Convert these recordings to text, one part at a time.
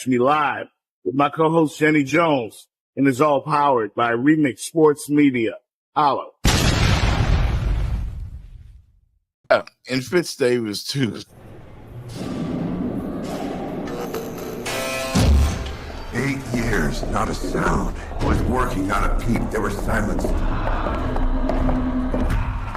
catch me live with my co-host Jenny Jones, and is all powered by Remix Sports Media. Holla. And Fitz Davis too. 8 years, not a sound. It was working, not a peep. There was silence.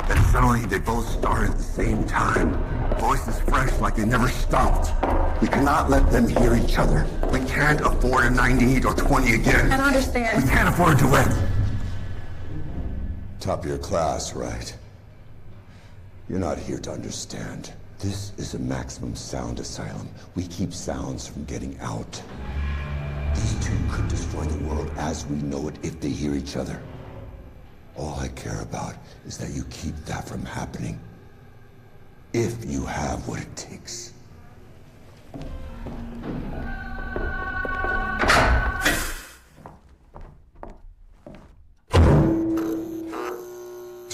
Then suddenly they both started at the same time. Voices fresh like they never stopped. We cannot let them hear each other. We can't afford a 98 or 20 again. I don't understand. We can't afford a duet. Top of your class, right? You're not here to understand. This is a maximum sound asylum. We keep sounds from getting out. These two could destroy the world as we know it if they hear each other. All I care about is that you keep that from happening. If you have what it takes.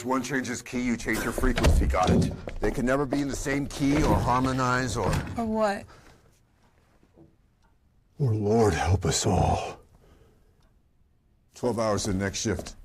One changes key, you change your frequency. Got it. They can never be in the same key or harmonize or... Or what? Or Lord help us all. 12 hours to the next shift.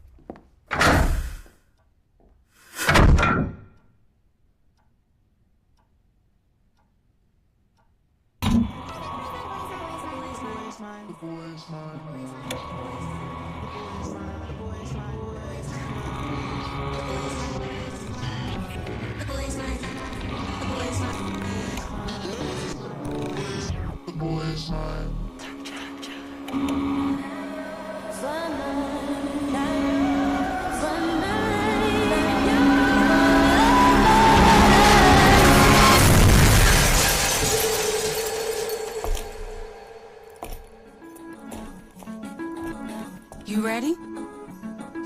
You ready?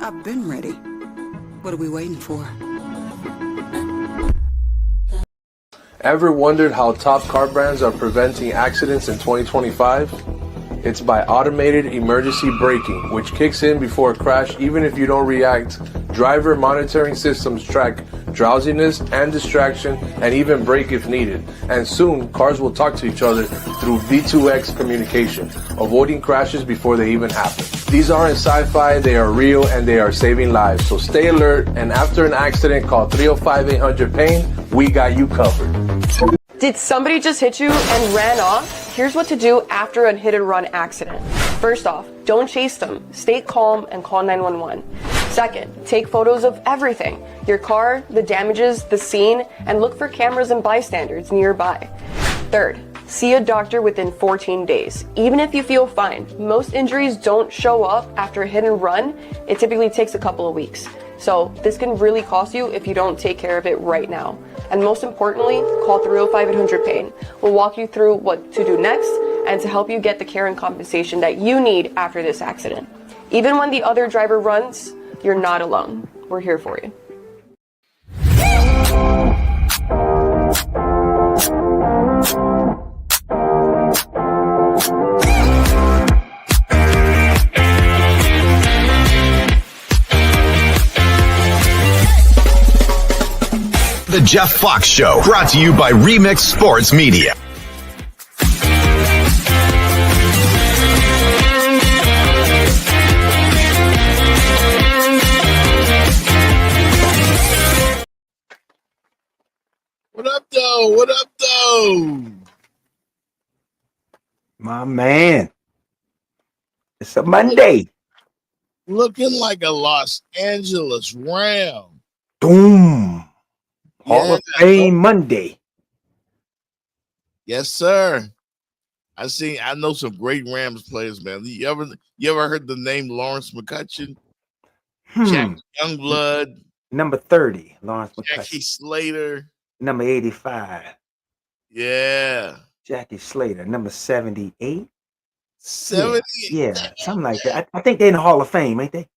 I've been ready. What are we waiting for? Ever wondered how top car brands are preventing accidents in 2025? It's by automated emergency braking, which kicks in before a crash even if you don't react. Driver monitoring systems track drowsiness and distraction and even brake if needed. And soon, cars will talk to each other through V2X communication, avoiding crashes before they even happen. These aren't sci-fi, they are real and they are saving lives. So stay alert, and after an accident, call 305-800-PAIN. We got you covered. Did somebody just hit you and ran off? Here's what to do after a hit and run accident. First off, don't chase them. Stay calm and call 911. Second, take photos of everything. Your car, the damages, the scene, and look for cameras and bystanders nearby. Third, see a doctor within 14 days. Even if you feel fine, most injuries don't show up after a hit and run. It typically takes a couple of weeks. So this can really cost you if you don't take care of it right now. And most importantly, call 305-800-PAIN. We'll walk you through what to do next and to help you get the care and compensation that you need after this accident. Even when the other driver runs, you're not alone. We're here for you. The Jeff Fox Show, brought to you by Remix Sports Media. What up, though? What up, though? My man. It's a Monday. Looking like a Los Angeles Ram. Boom. Hall Yeah. of Fame Monday. Yes, sir. I know some great Rams players, man. You ever heard the name Lawrence McCutcheon? Jack Youngblood, Number 30, Lawrence Jackie McCutcheon. Slater. Number 85, Yeah. Jackie Slater. Number 78. 70. Yeah, something like that. I think they're in the Hall of Fame, ain't they?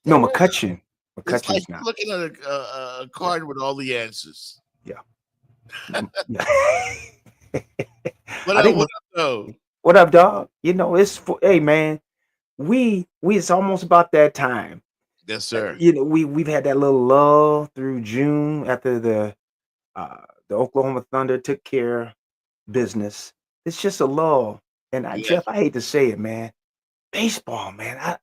No, McCutcheon. It's like McCutcheon's not. looking at a card with all the answers. Yeah. What I up, think- what up, though? What up, dog? You know, it's for, hey man, we it's almost about that time. Yes, sir. You know, we've had that little lull through June after the Oklahoma Thunder took care of business. It's just a lull, And Yeah. Jeff, I hate to say it, man. Baseball, man. I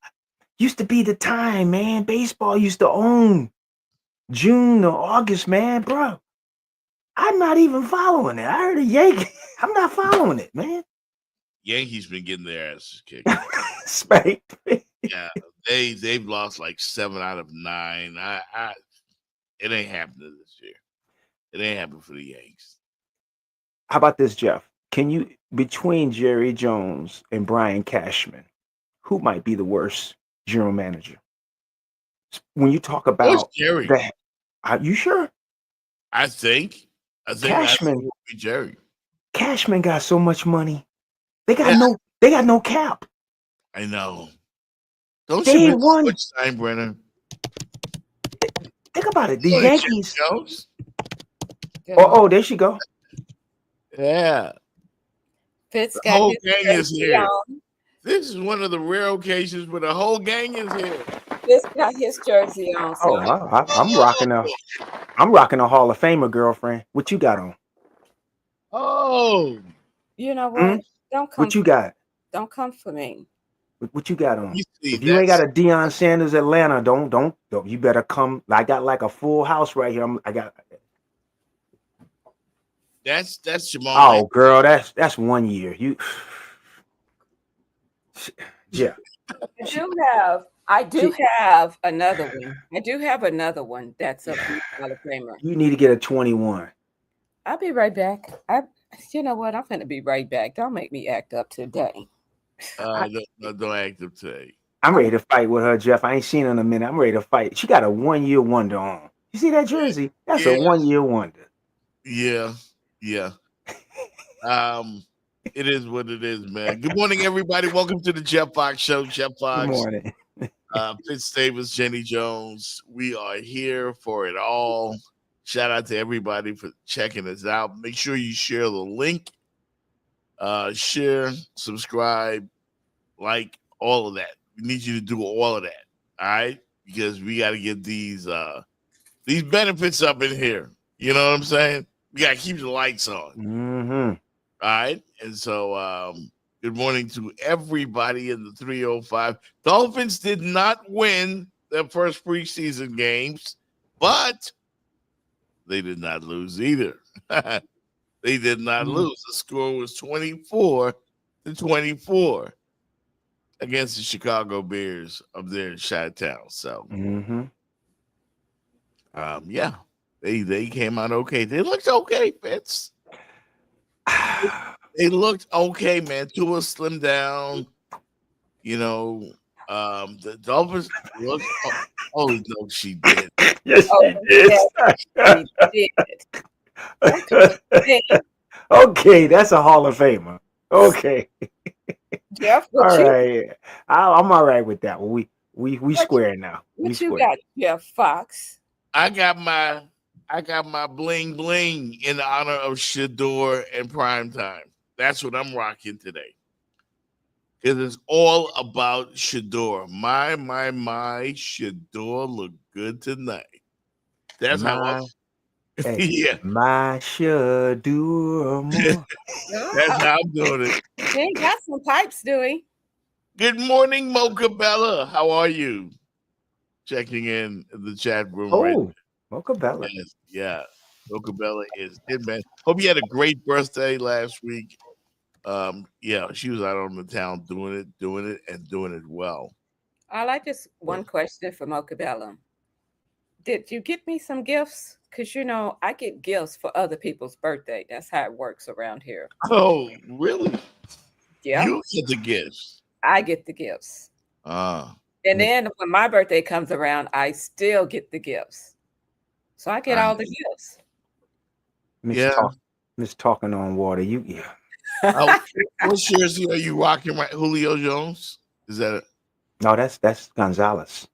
used to be the time, man. Baseball used to own June or August, man, bro. I'm not even following it. I heard a Yankee. I'm not following it, man. Yankees been getting their asses kicked. Spanked. Yeah, they've lost like 7 out of 9. It ain't happening this year. It ain't happening for the Yankees. How about this, Jeff? Can you, between Jerry Jones and Brian Cashman, who might be the worst general manager? When you talk Where's about Jerry? that, are you sure? I think Cashman, it would be Jerry. Cashman got so much money. They got Yeah, they got no cap. I know. Don't They you ain't miss won. Butch Steinbrenner? Think about it. The Oh, Jerry Yankees. Jones? Oh, there she go. Yeah, Fitz the got whole his gang is jersey here. on. This is one of the rare occasions where the whole gang is here. Fitz got his jersey on. Oh, So I'm rocking a Hall of Famer, girlfriend. What you got on? Oh, you know what? Don't come. What you got? Don't come for me. What you got on? you see, If you ain't got a Deion Sanders Atlanta, don't. You better come. I got like a full house right here. that's Jamal. Oh, girl, that's 1 year. You, yeah. I do have another one. I do have another one that's a Hall of Famer. You need to get a 21. I'll be right back. You know what? I'm gonna be right back. Don't make me act up today. Don't act up today. I'm ready to fight with her, Jeff. I ain't seen her in a minute. I'm ready to fight. She got a 1 year wonder on. You see that jersey? That's a 1 year wonder. Yeah. It is what it is, man. Good morning, everybody. Welcome to the Jeff Fox Show. Jeff Fox. Good morning. Fitz Davis, Jenny Jones. We are here for it all. Shout out to everybody for checking us out. Make sure you share the link. Share, subscribe, like, all of that. We need you to do all of that. All right? Because we got to get these benefits up in here. You know what I'm saying? We got to keep the lights on. Mm-hmm. All right. And so good morning to everybody in the 305. Dolphins did not win their first preseason games, but they did not lose either. They did not lose. The score was 24-24 against the Chicago Bears up there in Chi-Town. So yeah, they came out okay. They looked okay, Fitz. They looked okay, man. Tua slimmed down. You know, the Dolphins looked. Oh no, she did. Yes, she did. Okay, that's a Hall of Famer. Okay. Jeff, all right. I'm all right with that. We square now. What you got, Jeff Fox? I got my bling bling in honor of SHADEUR and Primetime. That's what I'm rocking today. Because it's all about SHADEUR. My, SHADEUR look good tonight. That's how yeah. My SHADEUR. That's how I'm doing it. He ain't got some pipes, do he? Good morning, Mocha Bella. How are you? Checking in the chat room right now. Mocha Bella. Yeah. Mocha Bella is good, man. Hope you had a great birthday last week. Yeah, she was out on the town doing it well. I like just one question for Mocha Bella. Did you get me some gifts? Because, you know, I get gifts for other people's birthday. That's how it works around here. Oh, really? Yeah. You get the gifts. I get the gifts. And then when my birthday comes around, I still get the gifts. So I get all the gifts. Miss Talking on Water. What jersey are you rocking? Right, Julio Jones? Is that it? No, that's Gonzalez.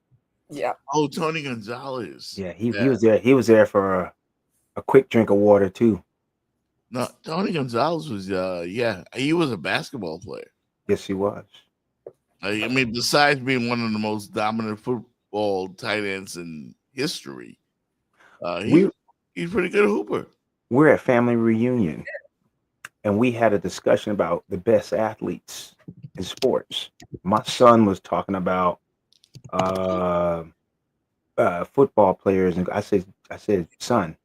Yeah. Oh, Tony Gonzalez. Yeah, he was there. He was there for a quick drink of water too. No, Tony Gonzalez was he was a basketball player. Yes, he was. I mean, besides being one of the most dominant football tight ends in history, he's pretty good hooper. We're at family reunion. and we had a discussion about the best athletes in sports. My son was talking about uh, football players, and I said, son,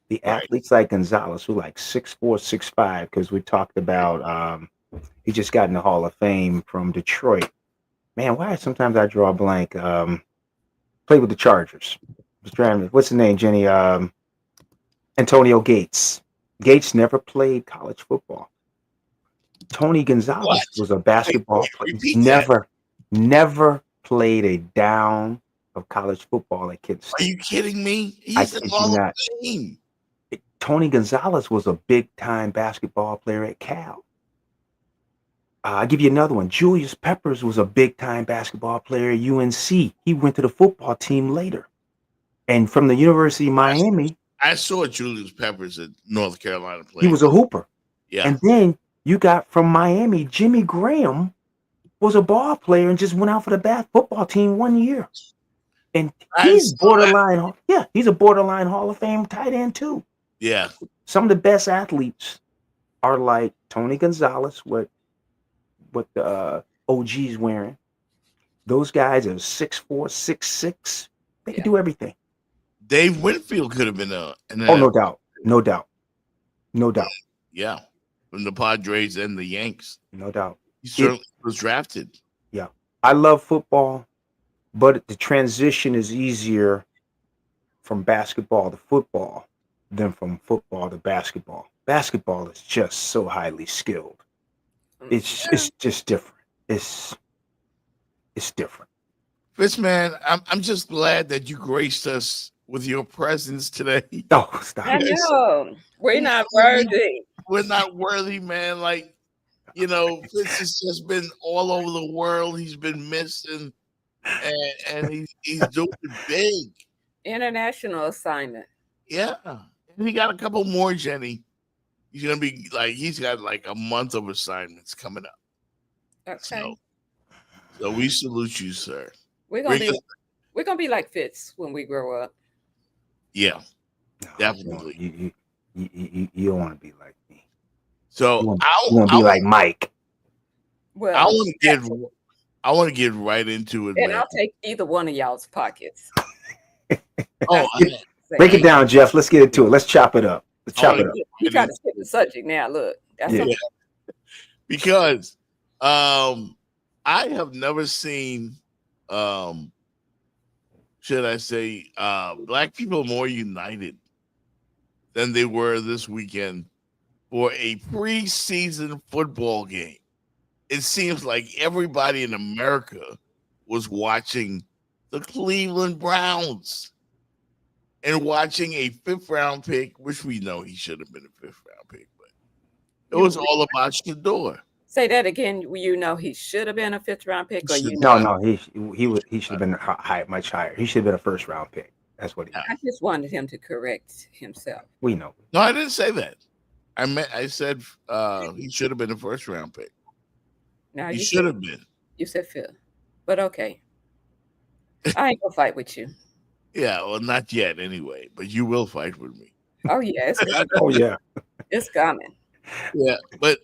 the Right. athletes like Gonzalez, who like 6'4", 6'5", because we talked about he just got in the Hall of Fame from Detroit. Man, why sometimes I draw a blank. Played with the Chargers. What's the name, Jenny? Antonio Gates. Gates never played college football. Tony Gonzalez What? was a basketball player. Repeat that. Never played a down of college football at Kent Are State. you kidding me? I He's the kid you Hall of not. Fame. Tony Gonzalez was a big-time basketball player at Cal. I'll give you another one. Julius Peppers was a big-time basketball player at UNC. He went to the football team later. And from the University of Miami, I saw Julius Peppers at North Carolina play. he was a hooper. Yeah. And then you got from Miami, Jimmy Graham was a ball player and just went out for the football team 1 year. And he's borderline. Yeah, he's a borderline Hall of Fame tight end too. Yeah. Some of the best athletes are like Tony Gonzalez, what the OG's wearing. Those guys are 6'4", 6'6". They can do everything. Dave Winfield could have been a. Oh, no doubt. No doubt. No doubt. Yeah. From the Padres and the Yanks. No doubt. He certainly was drafted. Yeah. I love football, but the transition is easier from basketball to football than from football to basketball. Basketball is just so highly skilled. It's just different. It's different. Fitz, man, I'm just glad that you graced us with your presence today. Oh, stop. I know. We're not worthy. We're not worthy, man. Like, you know, Fitz has just been all over the world. He's been missing, and he's doing it big. International assignment. Yeah. And he got a couple more, Jenny. He's gonna be like, he's got like a month of assignments coming up. Okay. So we salute you, sir. We're gonna be like Fitz when we grow up. Yeah, definitely. You don't want to be like me. So you want to be like Mike. Well, I want to get right into it. And man. I'll take either one of y'all's pockets. Break it down, Jeff. Let's get into it. Let's chop it up. Let's chop it up. You try to skip the subject now. Look, that's okay. Because I have never seen, should I say, black people more united than they were this weekend for a preseason football game. It seems like everybody in America was watching the Cleveland Browns and watching a 5th round pick, which we know he should have been a 5th round pick, but it was all about SHADEUR. Say that again. You know he should have been a 5th round pick, or you no, he should have been much higher. He should have been a 1st round pick. That's what he. I just wanted him to correct himself. We know. No, I didn't say that. I said he should have been a 1st round pick. Now he should have been. You said 5th, but okay. I ain't gonna fight with you. Yeah, well, not yet anyway, but you will fight with me. Oh yeah, it's coming. Yeah, but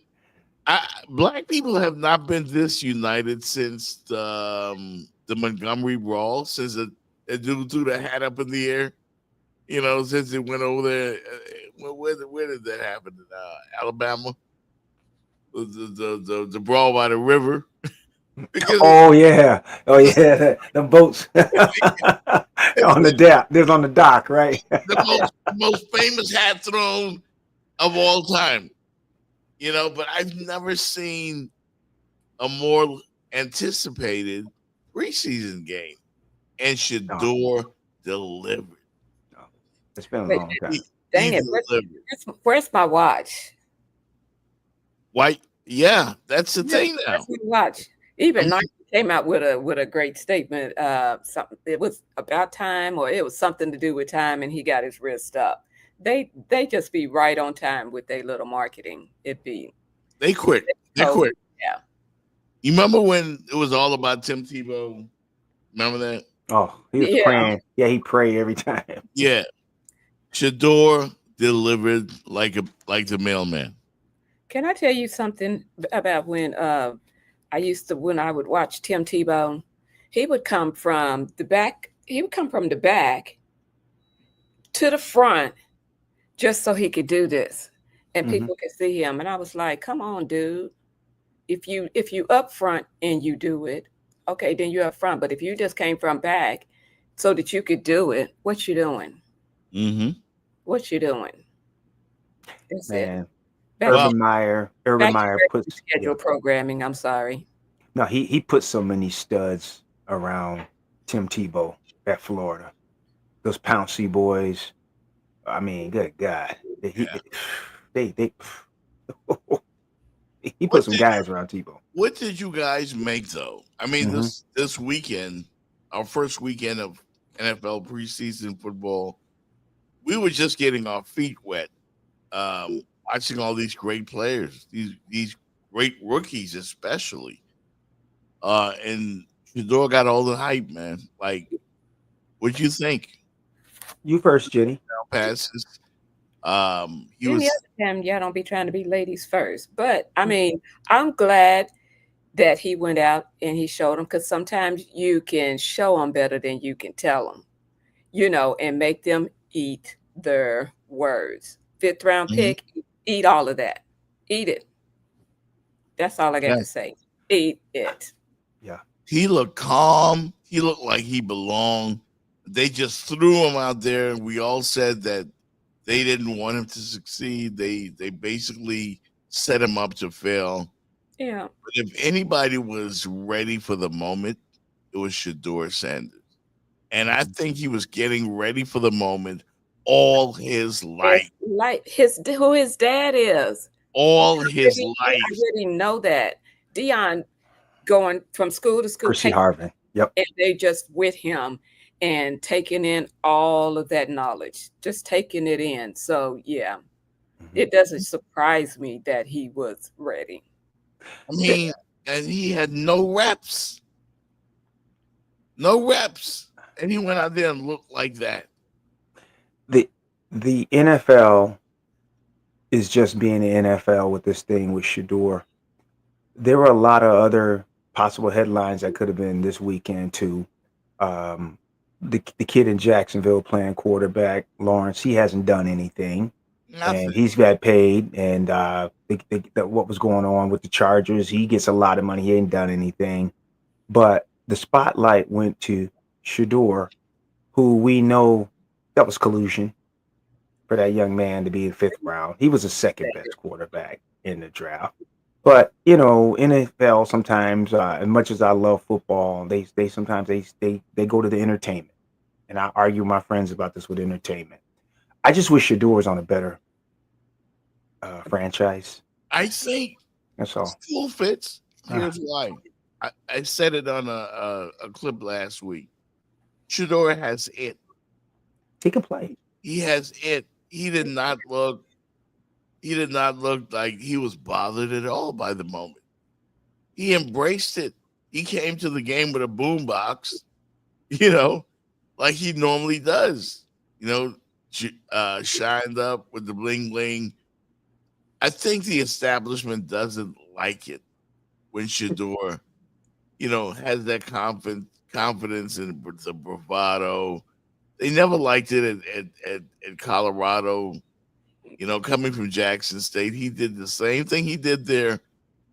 black people have not been this united since the Montgomery brawl, since the dude threw the hat up in the air. You know, since it went over there. Where did that happen? In Alabama? The brawl by the river. The boats on the deck. There's on the dock, right? the most famous hat thrown of all time. You know, but I've never seen a more anticipated preseason game, and SHADEUR delivered. No. It's been a long time. Dang it! Where's my watch? White, yeah, that's the thing now. Where's my watch? Even Nike came out with a great statement. Something it was about time, or it was something to do with time, and he got his wrist up. They just be right on time with their little marketing. They quick. They're quick. Yeah. You remember when it was all about Tim Tebow? Remember that? Oh, he was praying. Yeah, he prayed every time. Yeah. SHADEUR delivered like the mailman. Can I tell you something about when I would watch Tim Tebow? He would come from the back. He would come from the back to the front just so he could do this, and Mm-hmm. people could see him. And I was like, "Come on, dude! If you up front and you do it, okay, then you're up front. But if you just came from back so that you could do it, what you doing? Mm-hmm. What you doing?" That's it. Man, Back Well, Urban back to Meyer regular puts schedule programming. I'm sorry. no, he puts so many studs around Tim Tebow at Florida. Those Pouncey boys. I mean, good God, yeah. they he put What some did guys around Tebow. what did you guys make though? I mean, Mm-hmm. this weekend, our first weekend of NFL preseason football, we were just getting our feet wet, watching all these great players, these great rookies, especially. And Shador got all the hype, man. Like, what'd you think? You first, Jenny. Passes. He Then the was. other time, y'all don't be trying to be ladies first. But I mean, I'm glad that he went out and he showed them, because sometimes you can show them better than you can tell them, and make them eat their words. Fifth round Mhm. pick, eat all of that. Eat it. That's all I got Yeah. to say. Eat it. Yeah. He looked calm. He looked like he belonged. They just threw him out there, and we all said that they didn't want him to succeed. They basically set him up to fail. Yeah. But if anybody was ready for the moment, it was Shador Sanders. And I think he was getting ready for the moment all his life. It's like who his dad is. All his I life. already know that. Dion going from school to school, Percy Harvin. Yep. and they just with him and taking in all of that knowledge, just taking it in. So yeah, it doesn't surprise me that he was ready. I mean, and he had no reps. No reps. And he went out there and looked like that. The NFL is just being the NFL with this thing with Shador. There were a lot of other possible headlines that could have been this weekend too. The kid in Jacksonville playing quarterback, Lawrence, he hasn't done anything. Nothing. And he's got paid. And what was going on with the Chargers, he gets a lot of money. He ain't done anything. But the spotlight went to Shador, who we know that was collusion for that young man to be in 5th round. He was the second best quarterback in the draft. But NFL sometimes, as much as I love football, they sometimes they go to the entertainment, and I argue with my friends about this with entertainment. I just wish Shador was on a better franchise. I think That's all. still fits. Here's why. I said it on a clip last week. Shador has it. He can play. He has it. He did not look like he was bothered at all by the moment. He embraced it. He came to the game with a boombox, like he normally does. Shined up with the bling bling. I think the establishment doesn't like it when Shador, has that confidence and the bravado. They never liked it at Colorado. Coming from Jackson State, he did the same thing he did there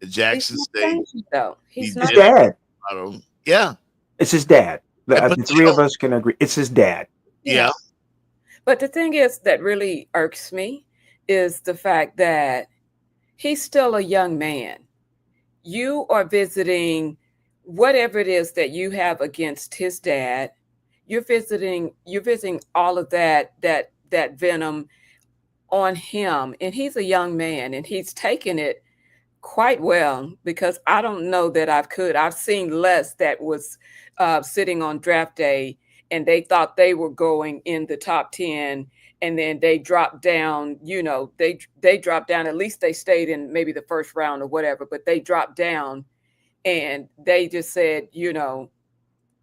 at Jackson He's not State. changing, though. He's He not. His dad. Colorado. Yeah. It's his dad. But The three of us can agree. It's his dad. Yeah. But the thing is that really irks me is the fact that he's still a young man. You are visiting whatever it is that you have against his dad. You're visiting all of that venom on him, and he's a young man, and he's taken it quite well, because I don't know that I've seen Les that was sitting on draft day, and they thought they were going in the top 10, and then they dropped down. They dropped down. At least they stayed in maybe the first round or whatever, but they dropped down, and they just said,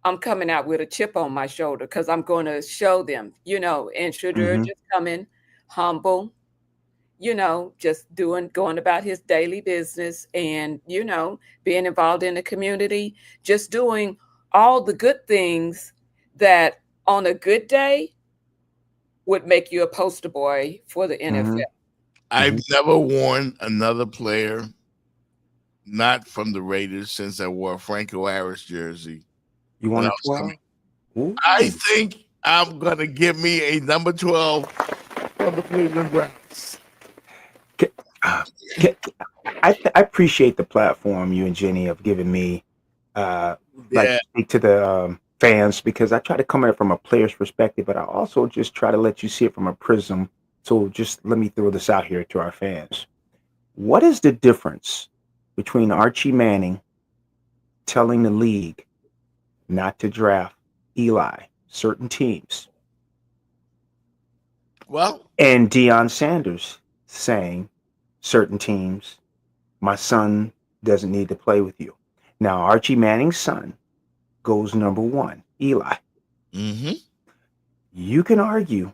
I'm coming out with a chip on my shoulder because I'm going to show them, and Shadeur just coming humble, just going about his daily business and, being involved in the community, just doing all the good things that on a good day would make you a poster boy for the NFL. I've never worn another player not from the Raiders since I wore a Franco Harris jersey. You when want I a was 12? coming. Ooh. I think I'm gonna give me a number 12 from the Cleveland Browns. I appreciate the platform you and Jenny have given me, like Yeah. speak to the fans, because I try to come at it from a player's perspective, but I also just try to let you see it from a prism. So just let me throw this out here to our fans. What is the difference between Archie Manning telling the league not to draft Eli, certain teams, Well, and Deion Sanders saying certain teams, my son doesn't need to play with you? Now, Archie Manning's son goes number 1, Eli. You can argue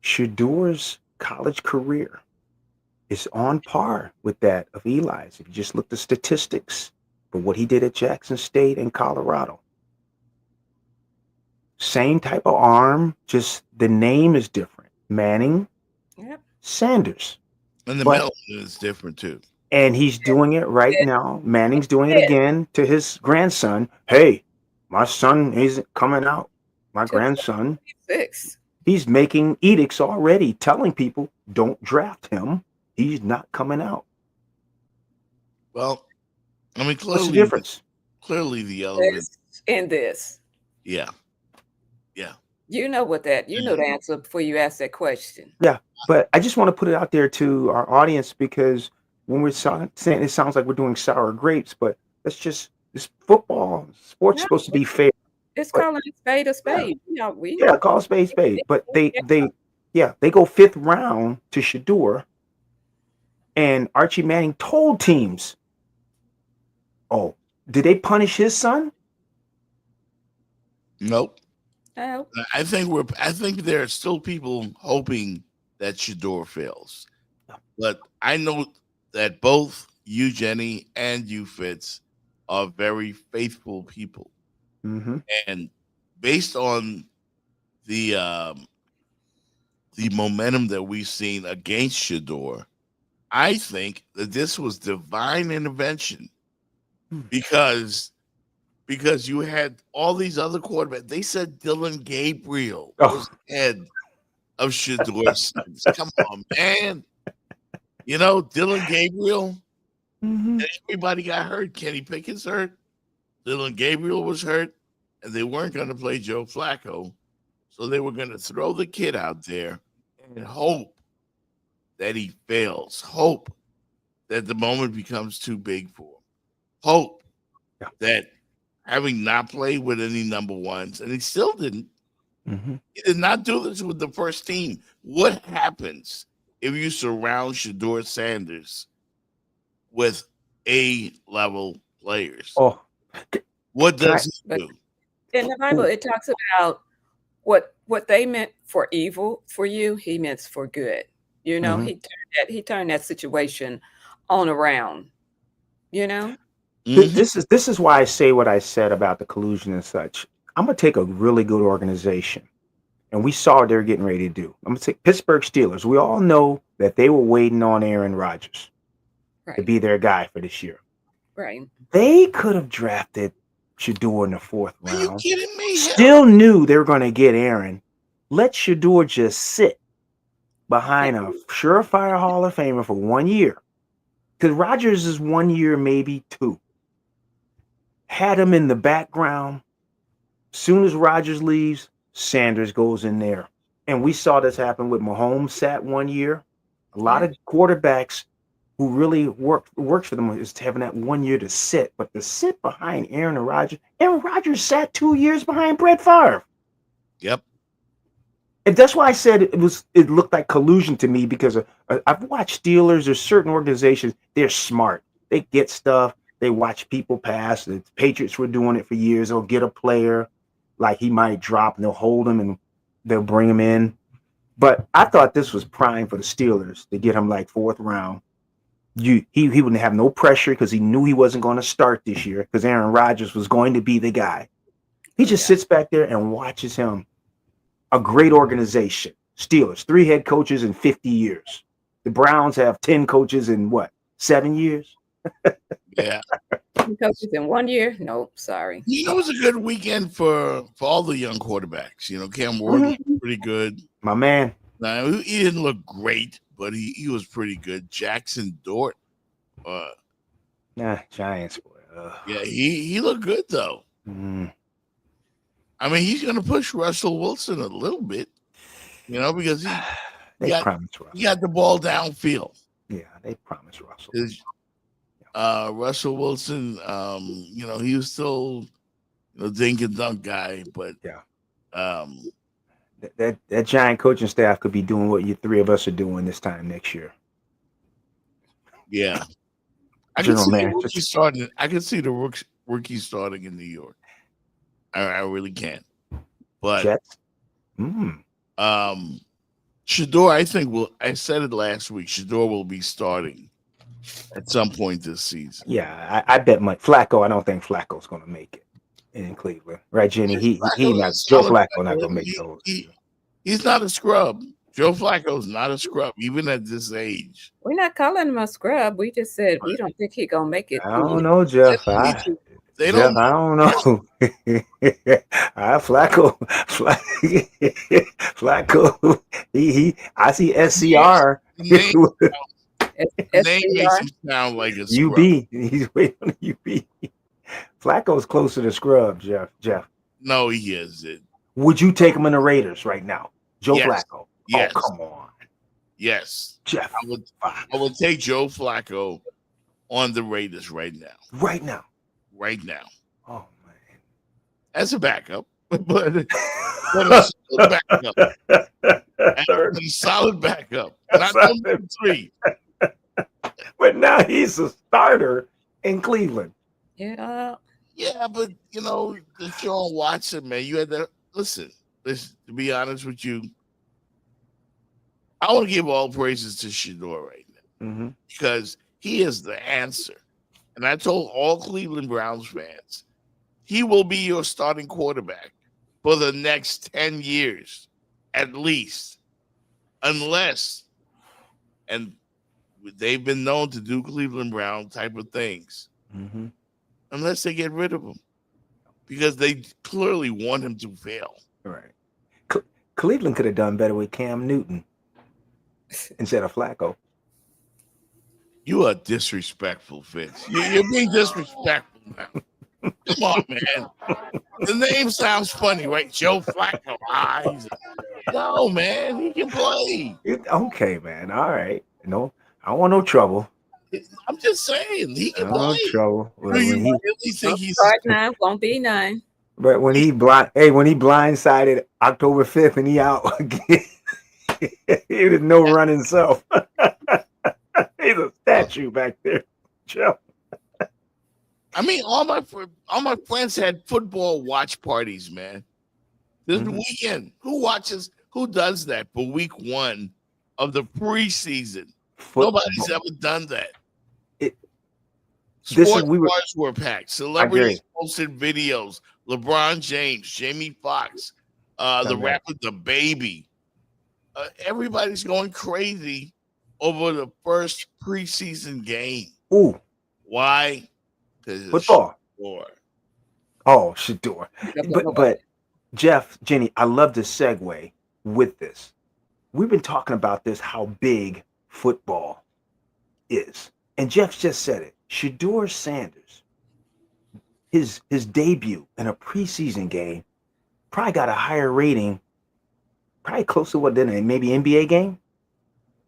Shadeur's college career is on par with that of Eli's if you just look at the statistics for what he did at Jackson State and Colorado. Same type of arm, just the name is different. Manning, Sanders. and the But- melon is different too. And he's doing it right now. Manning's doing it again to his grandson. Hey, my son isn't coming out. My grandson, 6. he's making edicts already telling people don't draft him. He's not coming out. Well, I mean, clearly, What's the difference? Clearly, the element. In this. Yeah. Yeah. You know what you know the answer before you ask that question. Yeah, but I just want to put it out there to our audience, because when we're saying it sounds like we're doing sour grapes, but that's just this football. Sports supposed to be fair. It's calling a spade a spade. Yeah, call a spade spade. But they go 5th round to Shadeur, and Archie Manning told teams, "Oh, did they punish his son?" Nope. Oh. I think there are still people hoping that Shadeur fails, but I know that both you, Jenny, and you, Fitz, are very faithful people, and based on the momentum that we've seen against Shadeur, I think that this was divine intervention because you had all these other quarterbacks. They said Dylan Gabriel was head of Shadeur. Come on, man. Dylan Gabriel, and everybody got hurt. Kenny Pickett's hurt. Dylan Gabriel was hurt, and they weren't going to play Joe Flacco. So they were going to throw the kid out there and hope that he fails. Hope that the moment becomes too big for him. Hope that having not played with any number ones, and he still didn't. He did not do this with the first team. What happens if you surround Shadeur Sanders with A-level players? Oh, what does he do? In the Bible, it talks about what they meant for evil for you, he meant for good. He turned that situation on around. This is why I say what I said about the collusion and such. I'm gonna take a really good organization, and we saw what they're getting ready to do. I'm gonna take Pittsburgh Steelers. We all know that they were waiting on Aaron Rodgers to be their guy for this year. Right. They could have drafted Shadeur in the 4th round. Are you kidding me? Still knew they were going to get Aaron. Let Shadeur just sit behind a surefire Hall of Famer for 1 year. Because Rodgers is 1 year, maybe 2. Had him in the background. Soon as Rodgers leaves, Sanders goes in there. And we saw this happen with Mahomes sat 1 year. A lot of quarterbacks who really works for them is having that 1 year to sit. But to sit behind Aaron Rodgers sat 2 years behind Brett Favre. Yep. And that's why I said it looked like collusion to me, because I've watched Steelers. There's certain organizations, they're smart. They get stuff. They watch people pass. The Patriots were doing it for years. They'll get a player, like he might drop, and they'll hold him, and they'll bring him in. But I thought this was prime for the Steelers to get him like 4th round. He wouldn't have no pressure because he knew he wasn't going to start this year because Aaron Rodgers was going to be the guy. He just sits back there and watches him. A great organization. Steelers, 3 head coaches in 50 years. The Browns have 10 coaches in what, 7 years? Yeah. 10 coaches in 1 year? Nope, sorry. It was a good weekend for all the young quarterbacks. You know, Cam Ward was pretty good. My man. Now, he didn't look great, but he was pretty good. Jackson Dort. Giants. Yeah, he looked good, though. Mm. I mean, he's going to push Russell Wilson a little bit, you know, because he got the ball downfield. Yeah, they promised Russell. Russell Wilson, you know, he was still dink and dunk guy, but that Giant coaching staff could be doing what you 3 of us are doing this time next year. Yeah, I can see the rookie starting in New York. I really can. But Jets? Shadeur, I said it last week. Shadeur will be starting at some point this season. Yeah, I bet much. Flacco, I don't think Flacco's going to make it in Cleveland, right, Jenny? Joe Flacco not going to make those. He's not a scrub. Joe Flacco's not a scrub, even at this age. We're not calling him a scrub. We just said we don't think he's gonna make it. I don't know, Jeff. I don't know. Flacco. I see SCR. Name makes him sound like a scrub. UB. He's waiting on the UB. Flacco's closer to scrub, Jeff. No, he isn't. Would you take him in the Raiders right now? Joe Flacco. Yes. Oh, come on. Yes. Jeff. I would take Joe Flacco on the Raiders right now. Right now. Oh, man. As a backup. But a solid backup. A solid backup. Not number 3. But now he's a starter in Cleveland. Yeah. Yeah, but, the Sean Watson, man, you had to listen, to be honest with you, I want to give all praises to Shadeur right now because he is the answer. And I told all Cleveland Browns fans, he will be your starting quarterback for the next 10 years, at least, unless, and they've been known to do Cleveland Brown type of things, unless they get rid of him, because they clearly want him to fail. Right. Cleveland could have done better with Cam Newton instead of Flacco. You are disrespectful, Fitz. You're being disrespectful now. Come on, man. The name sounds funny, right? Joe Flacco. No, man. He can play. Okay, man. All right. No, I don't want no trouble. I'm just saying. He can play. No trouble. Do you really think he's... Now won't be 9. But when he blindsided October 5th and he out again, he did no running self. He's a statue back there, Joe. I mean, all my friends had football watch parties, man. This weekend, who does that for week 1 of the preseason? Nobody's ever done that. Sports bars were packed. Celebrities posted videos. LeBron James, Jamie Foxx, the rapper The Baby. Everybody's going crazy over the first preseason game. Ooh. Why? Football. Oh, Shadeur. But Jeff, Jenny, I love the segue with this. We've been talking about this, how big football is. And Jeff just said it. Shadeur Sanders, his debut in a preseason game, probably got a higher rating, probably close to what then maybe NBA game.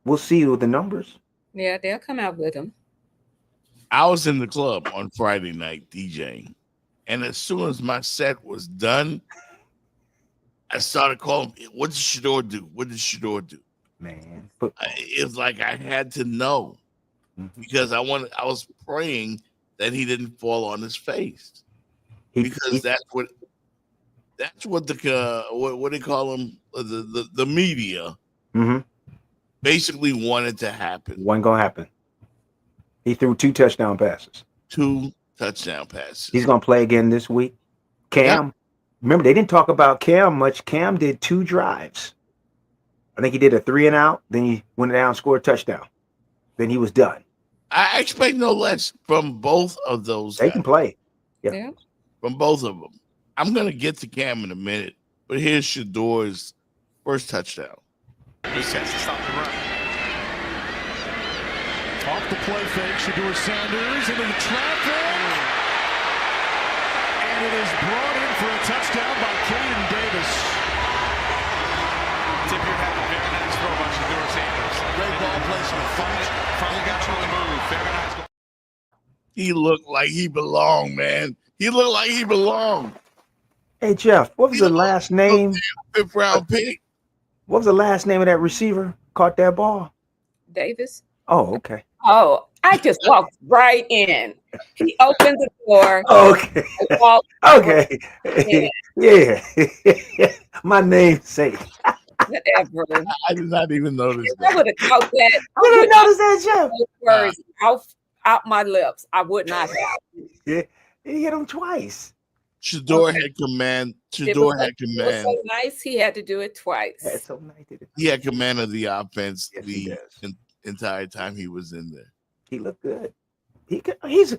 We'll see with the numbers. Yeah, they'll come out with them. I was in the club on Friday night DJing, and as soon as my set was done, I started calling, what did Shadeur do? What did Shadeur do? Man, it's like I had to know because I was praying that he didn't fall on his face because that's what the what they call him, the media Mm-hmm. Basically wanted to happen. Wasn't gonna happen. He threw 2 touchdown passes. 2 touchdown passes. He's gonna play again this week. Cam, remember they didn't talk about Cam much. Cam did 2 drives. I think he did a 3 and out. Then he went down, scored a touchdown. Then he was done. I expect no less from both of those. They can play. Yeah. From both of them. I'm gonna get to Cam in a minute, but here's Shadeur's first touchdown. He sets to stop the run. Off the play fake, Shadeur Sanders into the traffic. And it is brought in for a touchdown by Caden Davis. Tip your hat, very nice throw by Shadeur Sanders. Great ball placement. Finally got you on the move. Very nice. He looked like he belonged, man. He looked like he belonged. Hey Jeff, what was the last name? 5th round pick. What was the last name of that receiver? Caught that ball? Davis. Oh, okay. Oh, I just walked right in. He opened the door. Okay. Okay. In. Yeah. My namesake. Whatever. I did not even notice I that. would have caught that. You didn't notice that, Jeff? Those words out my lips. I would not have. Yeah. He hit him twice. Shadeur had command. Shadeur had It was command. so nice. He had to do it twice. That's so nice. He had command of the offense Yes, he the does. entire time he was in there. He looked good.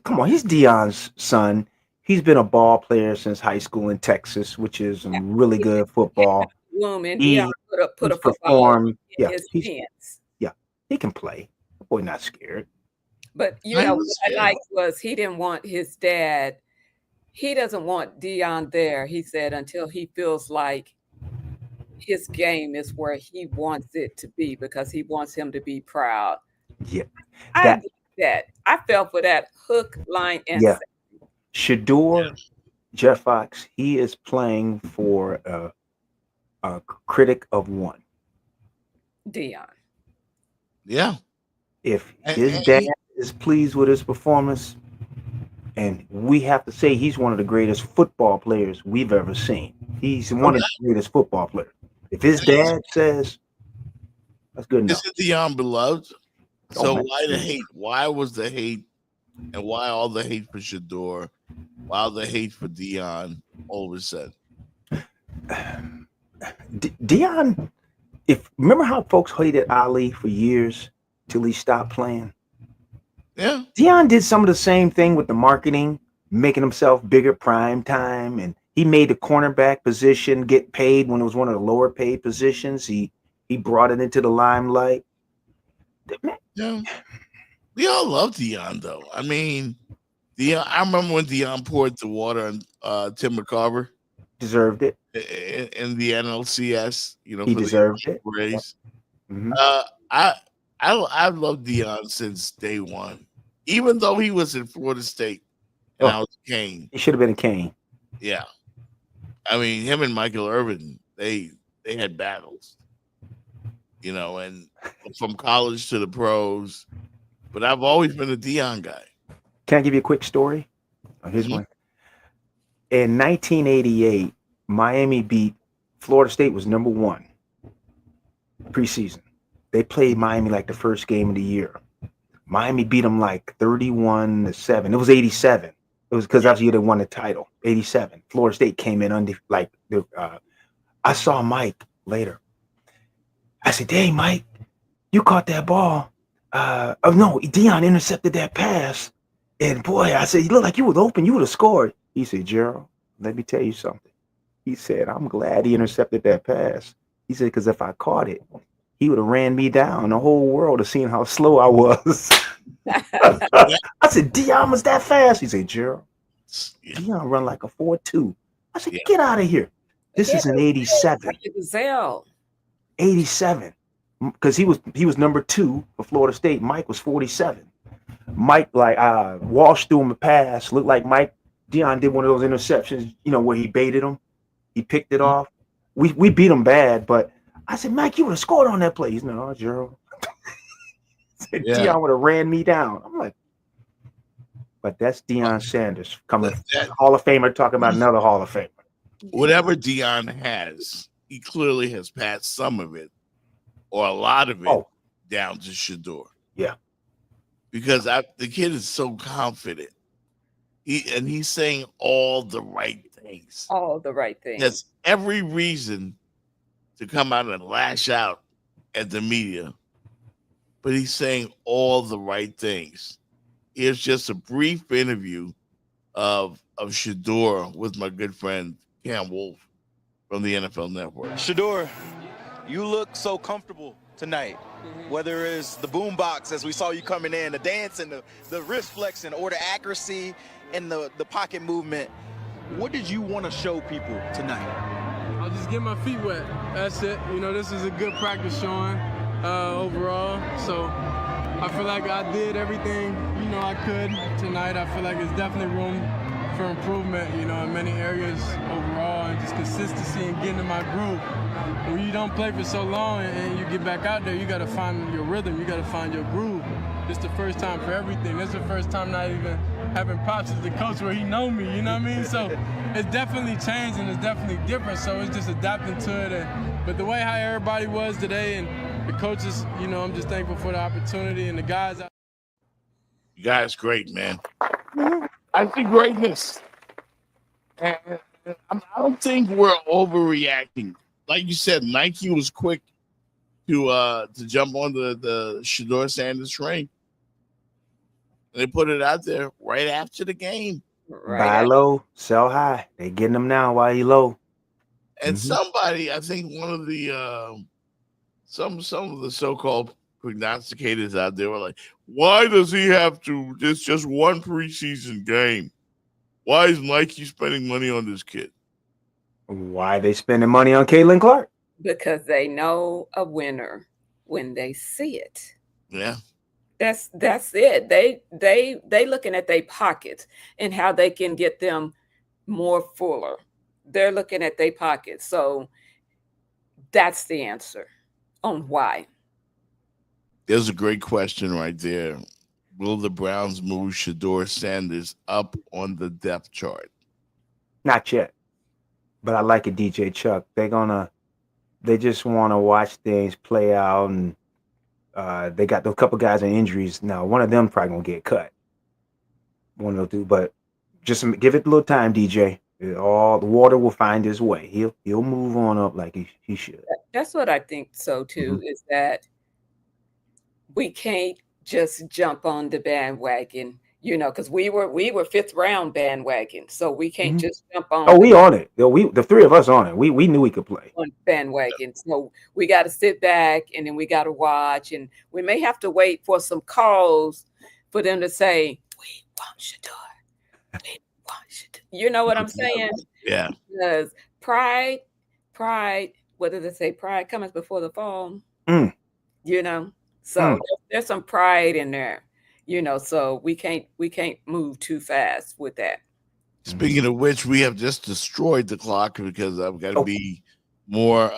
Come on, he's Dion's son. He's been a ball player since high school in Texas, which is some really good football. Woman, He put a football performed. in Yeah, his he's- pants. yeah, he can play. The boy not scared. But I what was I liked was he didn't want his dad. He doesn't want Dion there. He said until he feels like his game is where he wants it to be because he wants him to be proud. Yeah, I that- get that. I fell for that hook, line, and Yeah. sinker. Shadeur, Jeff Fox, he is playing for a critic of one. Dion. Yeah. If And- his and dad he- is pleased with his performance, and we have to say he's one of the greatest football players we've ever seen. He's one of the greatest football players. If his dad says, that's good enough. Isn't Dion beloved? Oh, So my why the goodness. hate? Why was the hate? And why all the hate for Shadeur? Why all the hate for Dion all of a sudden? Dion, remember how folks hated Ali for years till he stopped playing? Yeah. Dion did some of the same thing with the marketing, making himself bigger prime time, and he made the cornerback position get paid when it was one of the lower paid positions. He brought it into the limelight. Yeah. We all love Dion though. I mean, Dion. I remember when Dion poured the water on Tim McCarver Deserved it. in the NLCS. You know, He for the deserved it. Rays. Mhm. I've loved Dion since day one, even though he was in Florida State and Oh. I was Kane. He should have been a Kane. Yeah, I mean him and Michael Irvin, they had battles, you know, and from college to the pros. But I've always been a Dion guy. Can I give you a quick story? Oh, here's Mhm. one. In 1988, Miami beat Florida State was number 1 preseason. They played Miami like the first game of the year. Miami beat them like 31-7. It was 87. It was because that's the year they won the title. 87. Florida State came in I saw Mike later. I said, "Hey, Mike, you caught that ball." Oh no, Dion intercepted that pass. And boy, I said, "You look like you was open. You would have scored." He said, "Gerald, let me tell you something." He said, "I'm glad he intercepted that pass." He said, "Because if I caught it, he would have ran me down. The whole world have seen how slow I was." I said, "Dion was that fast?" He said, "Gerald, Dion run like a 4.2." I said, "Get out of here." This is in 87. Gazelle. 87. Because he was number 2 for Florida State. Mike was 47. Mike Walsh threw him a pass. Looked like Dion did one of those interceptions, where he baited him. He picked it off. We beat him bad, but I said, "Mike, you would have scored on that play." He's no, Gerald. Dion would have ran me down. I'm like, but that's Deion Sanders coming, Hall of Famer, talking about another Hall of Famer. Whatever Dion has, he clearly has passed some of it or a lot of it, Oh. down to SHADEUR. Yeah. Because the kid is so confident. He's saying all the right things. All the right things. There's every reason to come out and lash out at the media, but he's saying all the right things. Here's just a brief interview of SHADEUR with my good friend Cam Wolf from the NFL Network. SHADEUR, you look so comfortable tonight. Whether it's the boombox as we saw you coming in, the dance and the wrist flexing, or the accuracy and the pocket movement. What did you want to show people tonight? I'll just get my feet wet. That's it. You know, this is a good practice showing overall. So I feel like I did everything, you know, I could tonight. I feel like there's definitely room for improvement, you know, in many areas overall, and just consistency and getting in my groove. When you don't play for so long and you get back out there, you got to find your rhythm. You got to find your groove. This is the first time for everything. This is the first time not even having Pops as the coach where he know me, you know what I mean? So it's definitely changed and it's definitely different. So it's just adapting to it. But the way how everybody was today and the coaches, you know, I'm just thankful for the opportunity and the guys. You guys, great, man. I see greatness. And I don't think we're overreacting. Like you said, Nike was quick to jump on the SHADEUR Sanders train. They put it out there right after the game. Buy low, sell high. They getting them now while he low. And somebody, I think one of the some of the so-called prognosticators out there were like, why does he have to? It's just one preseason game. Why is Nike spending money on this kid? Why are they spending money on Caitlin Clark? Because they know a winner when they see it. Yeah. That's it. They looking at their pockets and how they can get them more fuller. They're looking at their pockets. So that's the answer on why. There's a great question right there. Will the Browns move SHADEUR Sanders up on the depth chart? Not yet. But I like it, DJ Chuck. They just want to watch things play out, and they got a couple guys in injuries. Now, one of them probably gonna get cut. One of those two, but just give it a little time, DJ. All the water will find his way. He'll move on up like he should. That's what I think so too, is that we can't just jump on the bandwagon, you know, because we were fifth round bandwagon, so we can't just jump on. Oh, we on it. The three of us on it. We knew we could play on bandwagon. So we got to sit back and then we got to watch, and we may have to wait for some calls for them to say, "We want SHADEUR. We want SHADEUR." You know what I'm saying? Yeah. Because pride. What did they say? Pride comes before the fall. You know. So there's some pride in there, you know, so we can't move too fast with that. Speaking of which, we have just destroyed the clock because I've got to be more,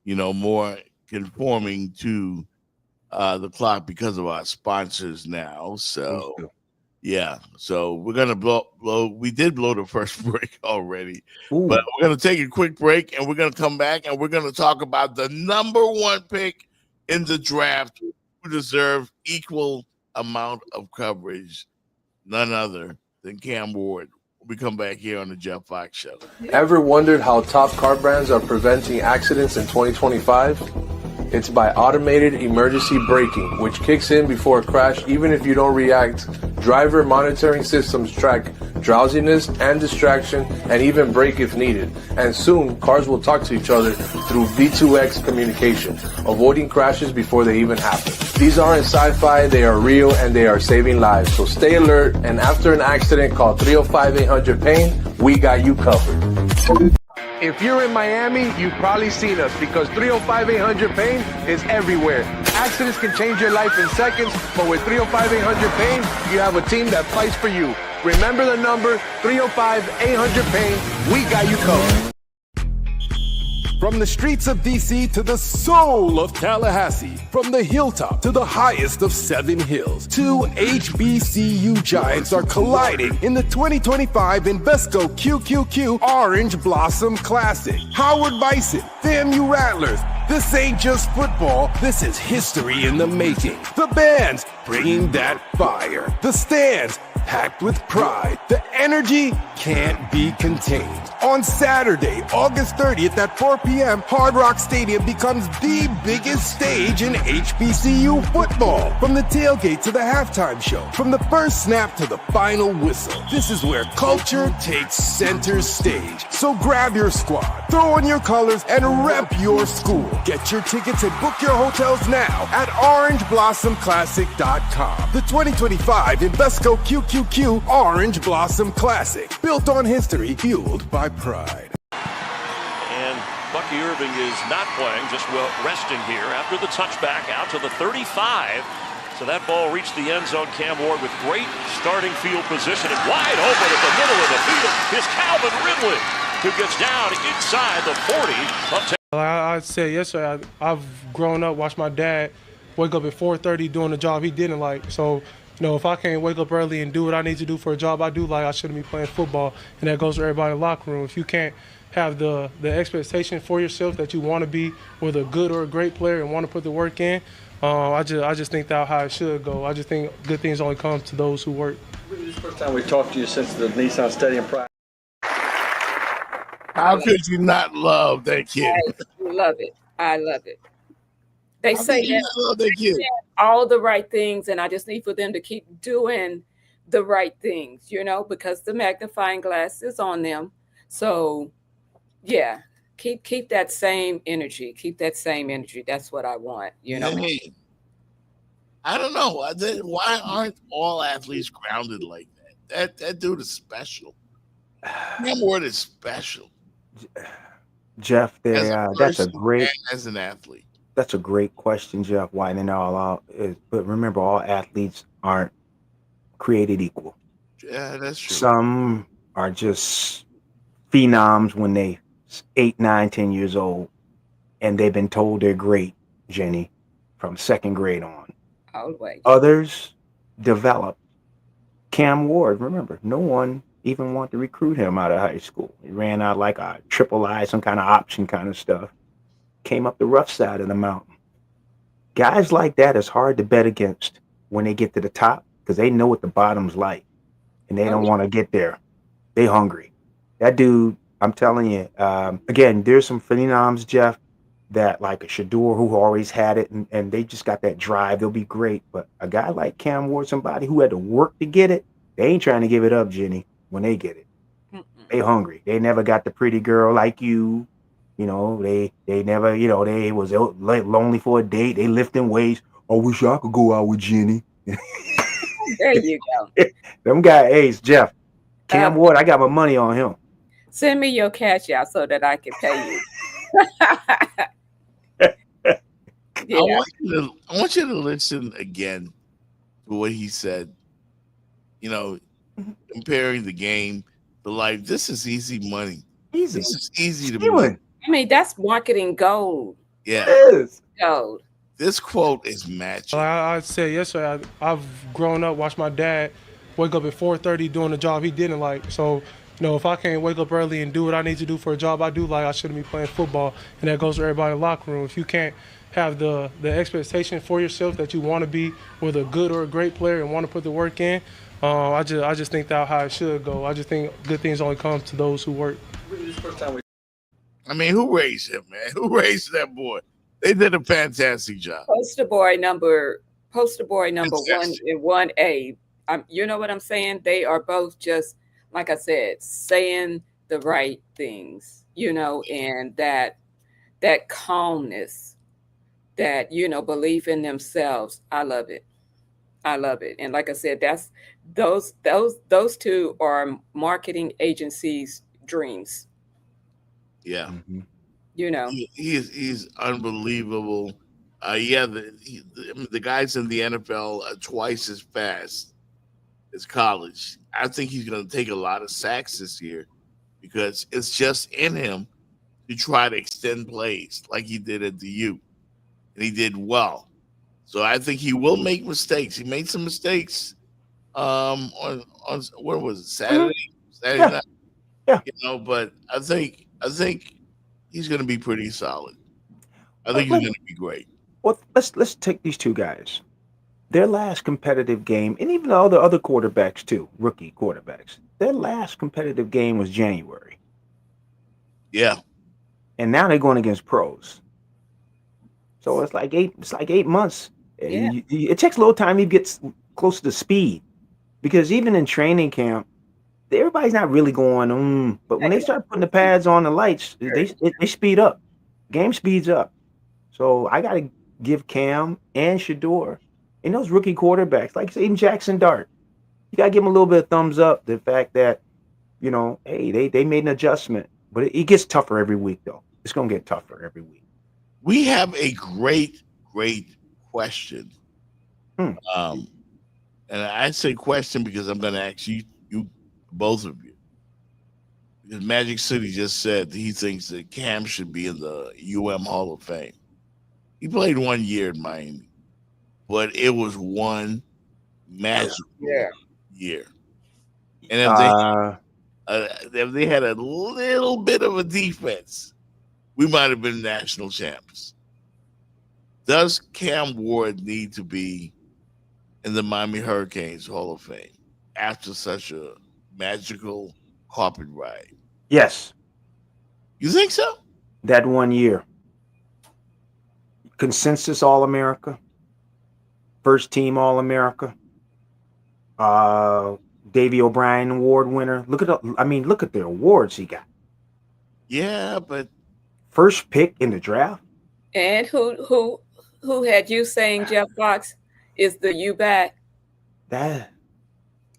more conforming to the clock because of our sponsors now. So, yeah. So we're going to blow. We did blow the first break already, but we're going to take a quick break and we're going to come back and we're going to talk about the number one pick in the draft who deserve equal amount of coverage, none other than Cam Ward. We come back here on the Jeff Fox Show. Ever wondered how top car brands are preventing accidents in 2025? It's by automated emergency braking, which kicks in before a crash even if you don't react. Driver monitoring systems track drowsiness and distraction and even brake if needed. And soon, cars will talk to each other through V2X communication, avoiding crashes before they even happen. These aren't sci-fi, they are real and they are saving lives. So stay alert, and after an accident, call 305-800-PAIN. We got you covered. If you're in Miami, you've probably seen us because 305-800-PAIN is everywhere. Accidents can change your life in seconds, but with 305-800-PAIN, you have a team that fights for you. Remember the number, 305-800-PAIN. We got you covered. From the streets of DC to the soul of Tallahassee, from the hilltop to the highest of 7 hills, 2 HBCU giants are colliding in the 2025 Invesco QQQ Orange Blossom Classic. Howard Bison, FAMU Rattlers. This ain't just football, this is history in the making. The bands bringing that fire. The stands packed with pride. The energy can't be contained. On Saturday, August 30th at 4 p.m., Hard Rock Stadium becomes the biggest stage in HBCU football. From the tailgate to the halftime show, from the first snap to the final whistle, this is where culture takes center stage. So grab your squad, throw on your colors, and rep your school. Get your tickets and book your hotels now at orangeblossomclassic.com. The 2025 Invesco QQQ Orange Blossom Classic, built on history, fueled by pride. And Bucky Irving is not playing, just resting here after the touchback out to the 35. So that ball reached the end zone. Cam Ward with great starting field position and wide open at the middle of the field is Calvin Ridley, who gets down inside the 40 of I'd say yesterday, I've grown up, watched my dad wake up at 4:30 doing a job he didn't like. So, you know, if I can't wake up early and do what I need to do for a job I do like, I shouldn't be playing football. And that goes for everybody in the locker room. If you can't have the expectation for yourself that you want to be whether a good or a great player and want to put the work in, I just think that's how it should go. I just think good things only come to those who work. This is the first time we talked to you since the Nissan Stadium practice. How could you not love that kid? I love it. I love it. They How say could you not love that kid? all the right things, and I just need for them to keep doing the right things, you know, because the magnifying glass is on them. So, yeah, keep that same energy. Keep that same energy. That's what I want, you know. Hey, I don't know. Why aren't all athletes grounded like that? That dude is special. That word is special. Jeff, As a that's a person great. and as an athlete. That's a great question, Jeff. Widening it all out, but remember, all athletes aren't created equal. Yeah, that's true. Some are just phenoms when they 8, 9, 10 years old, and they've been told they're great, Jenny, from 2nd grade on. Always. Others develop. Cam Ward, remember, no one even wanted to recruit him out of high school. He ran out like a triple I, some kind of option kind of stuff. Came up the rough side of the mountain. Guys like that is hard to bet against when they get to the top because they know what the bottom's like, and they don't want to get there. They hungry. That dude, I'm telling you, again, there's some phenoms, Jeff, that like a SHADEUR who always had it, and they just got that drive. They'll be great. But a guy like Cam Ward, somebody who had to work to get it, they ain't trying to give it up, Jenny, when they get it. They hungry. They never got the pretty girl like you. You know, they never, you know, they was lonely for a date. They lifting weights. I wish I could go out with Jenny. There you go. Them guys, hey, Jeff, Cam Ward, I got my money on him. Send me your cash out so that I can pay you. Yeah. I want you to listen again to what he said. You know, comparing the game to life. This is easy money. Easy. This is easy to Stealing. believe. I mean, that's marketing gold. Yeah. It is. Gold. This quote is matching. I'd say yesterday, I've grown up, watched my dad wake up at 4:30 doing a job he didn't like. So, you know, if I can't wake up early and do what I need to do for a job I do like, I shouldn't be playing football. And that goes for everybody in the locker room. If you can't have the expectation for yourself that you want to be whether a good or a great player and want to put the work in, I just think that's how it should go. I just think good things only come to those who work. I mean, who raised him, man? Who raised that boy? They did a fantastic job. Poster boy number one Fantastic. and 1A. You know what I'm saying? They are both just, like I said, saying the right things, you know, and that calmness, that, you know, belief in themselves. I love it. I love it. And like I said, that's those two are marketing agencies' dreams. Yeah. Mm-hmm. You know, He's unbelievable. The guys in the NFL are twice as fast as college. I think he's going to take a lot of sacks this year because it's just in him to try to extend plays like he did at the U, and he did well. So I think he will make mistakes. He made some mistakes on what was it, Saturday? Saturday night. Yeah. But I think he's going to be pretty solid. I think he's going to be great. Well, let's take these two guys. Their last competitive game, and even all the other quarterbacks too, rookie quarterbacks. Their last competitive game was January. Yeah. And now they're going against pros. So it's like 8 months. Yeah. It takes a little time to get close to speed, because even in training camp, everybody's not really going. But when they start putting the pads on, the lights, they speed up. Game speeds up. So I got to give Cam and SHADEUR and those rookie quarterbacks, like even Jackson Dart, you got to give them a little bit of thumbs up. The fact that, hey, they made an adjustment, but it gets tougher every week, though. It's going to get tougher every week. We have a great question. And I say question because I'm going to ask you both of you. Because Magic City just said he thinks that Cam should be in the Hall of Fame. He played 1 year in Miami, but it was one magical year. And if they had a little bit of a defense, we might have been national champs. Does Cam Ward need to be in the Miami Hurricanes Hall of Fame after such a magical carpet ride? Yes. You think so? That 1 year. Consensus All-America. First team All-America. Davey O'Brien Award winner. Look at the awards he got. Yeah, but first pick in the draft. And who had you saying Jeff Fox is the U back? That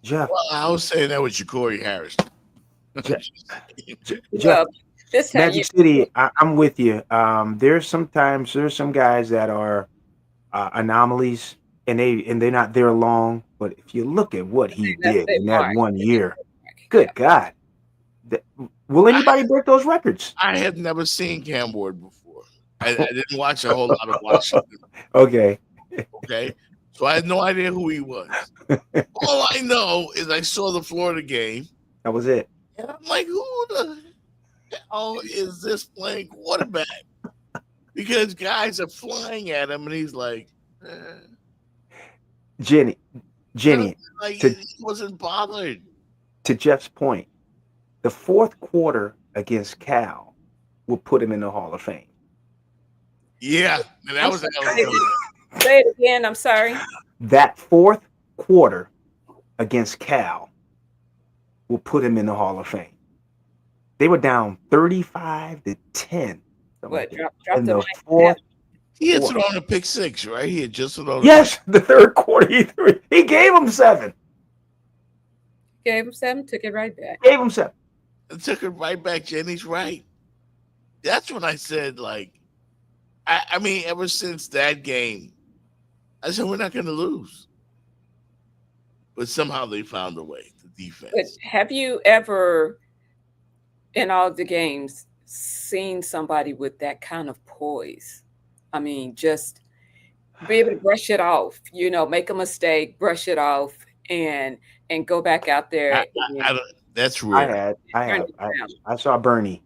Jeff. Well, I was saying that with Ja'Cory Harris. Jeff, Magic City, I'm with you. There's some guys that are anomalies, and they're not there long. But if you look at what he did in that 1 year, good God, will anybody break those records? I had never seen Cam Ward before. I didn't watch a whole lot of Washington. Okay. So I had no idea who he was. All I know is I saw the Florida game. That was it. And I'm like, who the hell is this playing quarterback? Because guys are flying at him, and he's like, Jenny, like, he wasn't bothered. To Jeff's point, the fourth quarter against Cal will put him in the Hall of Fame. Yeah, and that was Say it again. I'm sorry. That fourth quarter against Cal will put him in the Hall of Fame. They were down 35-10. What? Drop in the the mic. fourth. He had thrown a pick six, right? He had just thrown. Yes, the third quarter he gave him 7. Gave him 7. Took it right back. Gave him 7. And took it right back. Jenny's right. That's when I said, like, I mean, ever since that game, I said we're not going to lose. But somehow they found a way. The defense. But have you ever, in all the games, seen somebody with that kind of poise? I mean, just be able to brush it off. Make a mistake, brush it off, and go back out there. That's rare. I saw Bernie.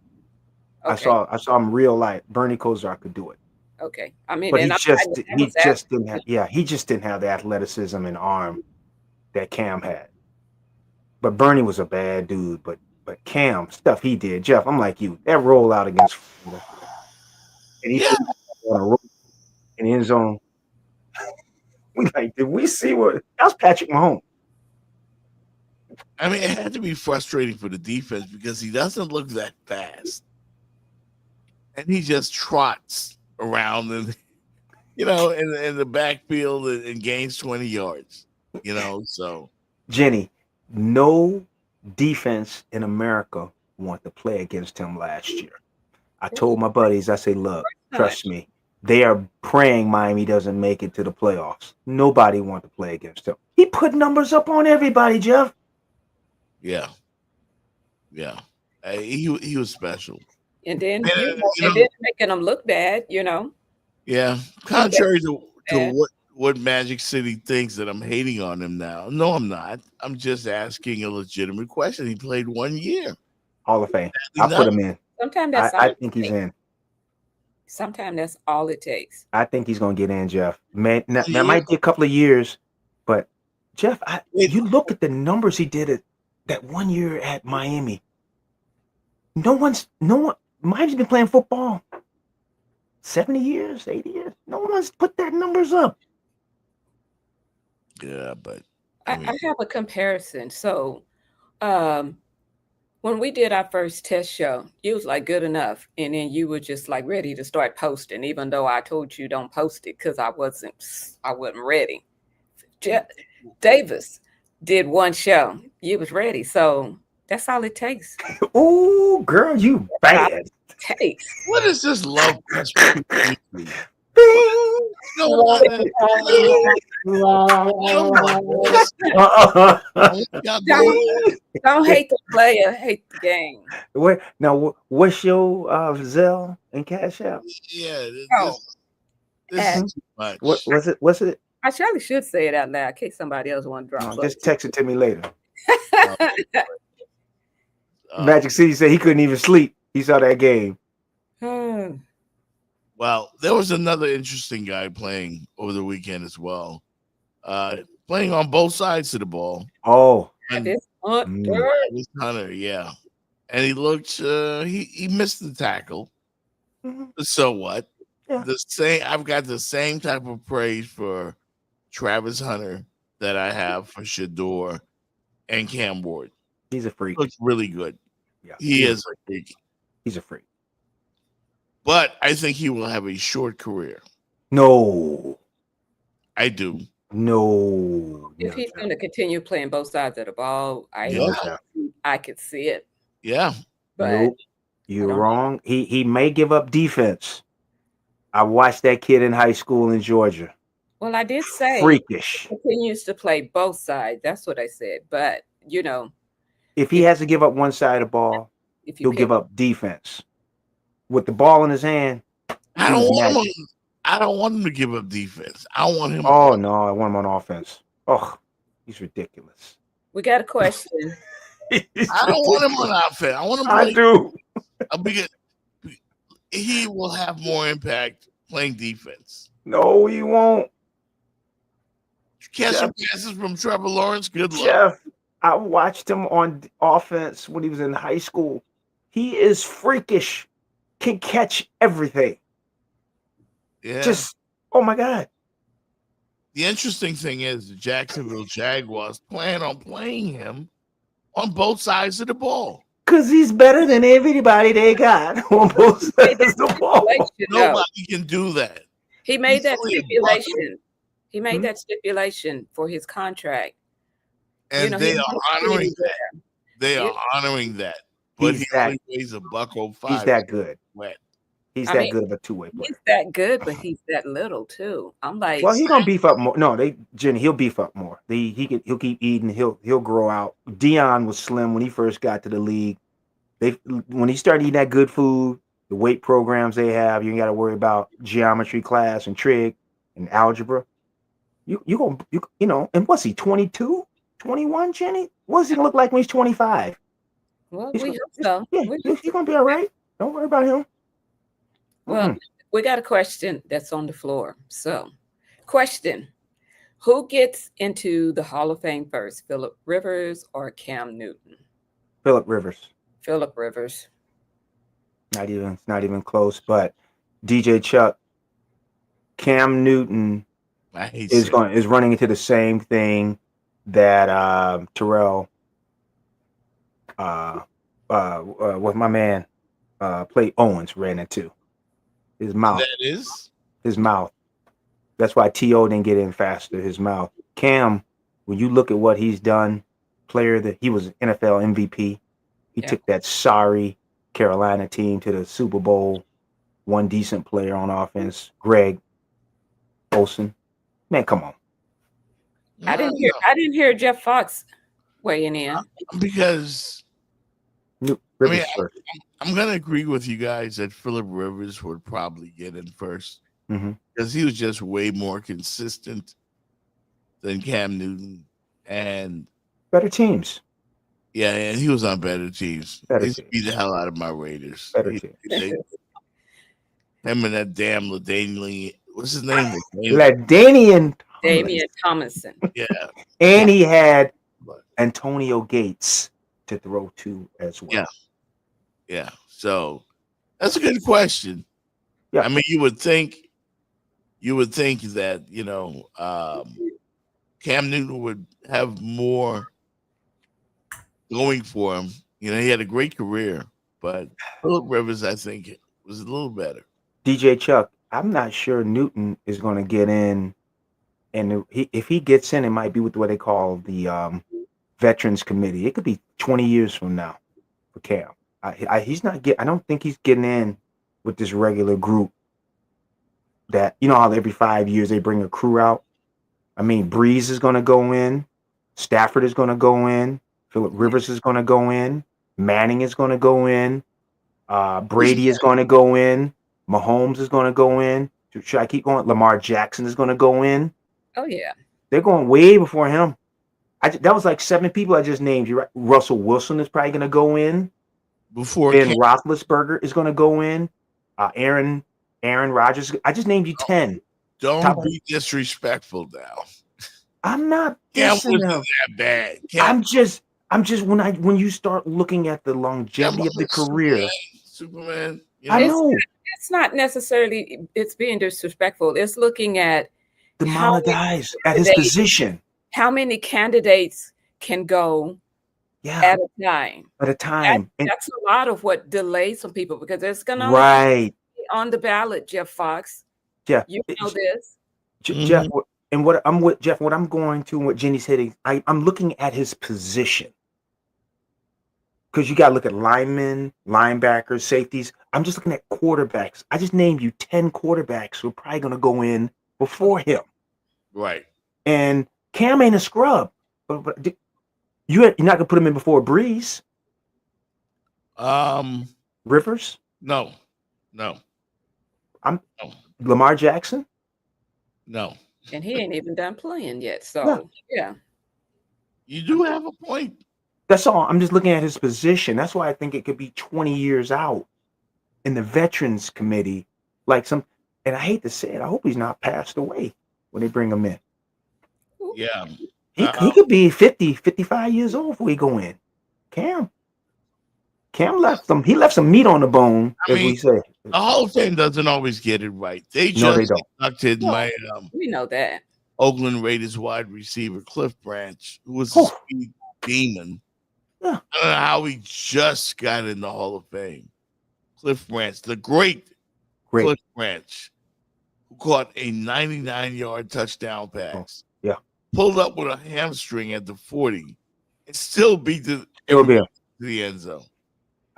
Okay. I saw him real life. Bernie Kosar could do it. Okay. I mean, But and he just didn't have the athleticism and arm that Cam had. But Bernie was a bad dude. But Cam, stuff he did, Jeff, I'm like you. That rollout against Florida, and he on a roll in the end zone. Did we see what? That was Patrick Mahomes. I mean, it had to be frustrating for the defense because he doesn't look that fast. And he just trots around and in the backfield and gains 20 yards. So Jenny, no defense in America want to play against him last year. I told my buddies, I say, look, trust me, they are praying Miami doesn't make it to the playoffs. Nobody want to play against him. He put numbers up on everybody, Jeff. Yeah. He was special. And then you know, making them look bad, yeah. Contrary to what Magic City thinks that I'm hating on him now. No, I'm not. I'm just asking a legitimate question. He played 1 year. Hall of Fame. Badly I put done. him in. Sometimes that's all I it think he's takes. in. Sometimes that's all it takes. I think he's gonna get in, Jeff. Man, now, Yeah. might be a couple of years, but Jeff, you look at the numbers he did it that 1 year at Miami. No one. Miami's been playing football 70 years, 80 years. No one's put that numbers up. Yeah, but I have a comparison. So, when we did our first test show, you was like good enough, and then you were just like ready to start posting, even though I told you don't post it because I wasn't ready. Davis did one show, you was ready, so that's all it takes. Ooh, girl, you bad. What is this love? Don't hate the player, hate the game. What's your Zelle and Cash App? Yeah, this is too much. What's it? I surely should say it out loud in case somebody else want to drop. No, just text it to me later. Magic City said he couldn't even sleep. He saw that game. Well, there was another interesting guy playing over the weekend as well. Playing on both sides of the ball. Oh. This Hunter, yeah. And he looked he missed the tackle. So what? Yeah. I've got the same type of praise for Travis Hunter that I have for SHADEUR and Cam Ward. He's a freak. Looks really good. Yeah, he is a freak. He's a freak. But I think he will have a short career. No. I do. No. If he's going to continue playing both sides of the ball, I could see it. Yeah. But nope. You're wrong. He may give up defense. I watched that kid in high school in Georgia. Well, I did say freakish. He continues to play both sides. That's what I said. But if he has to give up one side of the ball, he'll give up defense. With the ball in his hand, I don't want him to give up defense. I want him. Oh no, I want him on offense. Oh, he's ridiculous. We got a question. I don't want him on offense. I want him. I do. Because he will have more impact playing defense. No, he won't. Catch some passes from Trevor Lawrence. Good luck. Jeff, I watched him on offense when he was in high school. He is freakish. Can catch everything. Yeah. Just, oh my God. The interesting thing is the Jacksonville Jaguars plan on playing him on both sides of the ball. Because he's better than everybody they got on both sides of the ball. Nobody can do that. He made that stipulation. He made that stipulation for his contract. And they are honoring that. They are honoring that. But he only weighs $105. He's that good. Wet. He's that good of a two-way player. He's that good, but he's that little too. I'm like, well, he's gonna beef up more. No, Jenny, he'll beef up more. He'll keep eating. He'll grow out. Dion was slim when he first got to the league. When he started eating that good food, the weight programs they have, you ain't got to worry about geometry class and trig and algebra. You know. And what's he? 22, 21, Jenny? What does he look like when he's 25? Well, we hope so. Yeah, he's gonna be all right. Don't worry about him. Well, we got a question that's on the floor. So, question: who gets into the Hall of Fame first, Phillip Rivers or Cam Newton? Phillip Rivers. Phillip Rivers. Not even close. But DJ Chuck, Cam Newton is running into the same thing that Terrell. What my man Play Owens ran into. His mouth. That is? His mouth. That's why T.O. didn't get in faster, his mouth. Cam, when you look at what he's done, he was NFL MVP. He took that sorry Carolina team to the Super Bowl. One decent player on offense, Greg Olsen. Man, come on. I didn't hear Jeff Fox weighing in. Because I mean, I'm going to agree with you guys that Phillip Rivers would probably get in first because he was just way more consistent than Cam Newton and better teams. Yeah, and he was on better teams. Better They teams. beat the hell out of my Raiders. Better teams. Him and that damn LaDainian, what's his name? LaDainian Damian Thomason. Yeah. And he had Antonio Gates to throw to as well. Yeah. Yeah. So that's a good question. Yeah. I mean, you would think that, Cam Newton would have more going for him. He had a great career, but Phillip Rivers, I think, was a little better. DJ Chuck, I'm not sure Newton is going to get in, and if he gets in, it might be with what they call the Veterans Committee. It could be 20 years from now for Cam. He's not I don't think he's getting in with this regular group. That how every 5 years they bring a crew out. I mean, Breeze is going to go in, Stafford is going to go in, Phillip Rivers is going to go in, Manning is going to go in, Brady is going to go in, Mahomes is going to go in. Should I keep going? Lamar Jackson is going to go in. Oh yeah, they're going way before him. That was like 7 people I just named. You right? Russell Wilson is probably going to go in. Before Ben Roethlisberger is going to go in. Aaron Rodgers. I just named you 10. Don't be disrespectful now. I'm not. Cam wasn't that bad. I'm just when you start looking at the longevity of the career, Superman. I know it's not necessarily it's being disrespectful. It's looking at the amount of guys at his position. How many candidates can go at a time? At a time. That's a lot of what delays some people because it's going to right be on the ballot. Jeff Fox. Yeah, you know this. Jeff, and what I'm with Jeff, what I'm going to, and what Jenny's hitting, I'm looking at his position. Because you got to look at linemen, linebackers, safeties. I'm just looking at quarterbacks. I just named you 10 quarterbacks who are probably going to go in before him. Right. And Cam ain't a scrub. But you're not going to put him in before Breeze? Rivers? No. Lamar Jackson? No. And he ain't even done playing yet. So, yeah. You do have a point. That's all. I'm just looking at his position. That's why I think it could be 20 years out in the Veterans Committee. And I hate to say it, I hope he's not passed away when they bring him in. Yeah. He could be 50, 55 years old before he go in. Cam left some meat on the bone, we say. The whole thing doesn't always get it right. They inducted my we know that Oakland Raiders wide receiver Cliff Branch, who was a speed demon. Yeah. I don't know how he just got in the Hall of Fame. Cliff Branch, the great Cliff Branch, who caught a 99-yard touchdown pass. Yeah. Pulled up with a hamstring at the 40 and still beat the end zone.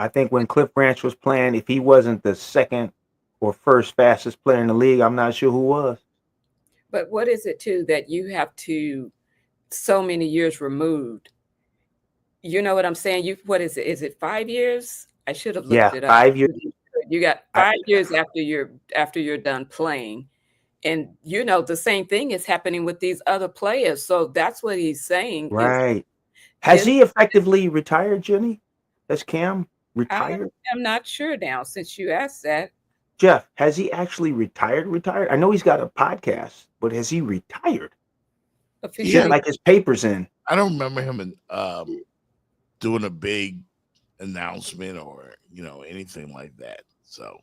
I think when Cliff Branch was playing, if he wasn't the second or first fastest player in the league, I'm not sure who was. But what is it, too, that you have to so many years removed? You know what I'm saying? What is it? Is it 5 years? I should have looked it up. 5 years. You got 5 years after you're done playing. And, the same thing is happening with these other players. So that's what he's saying. Right. Has he effectively retired, Jenny? Has Cam retired? I'm not sure now since you asked that. Jeff, has he actually retired? I know he's got a podcast, but has he retired? He had like his papers in. I don't remember him doing a big announcement or anything like that. So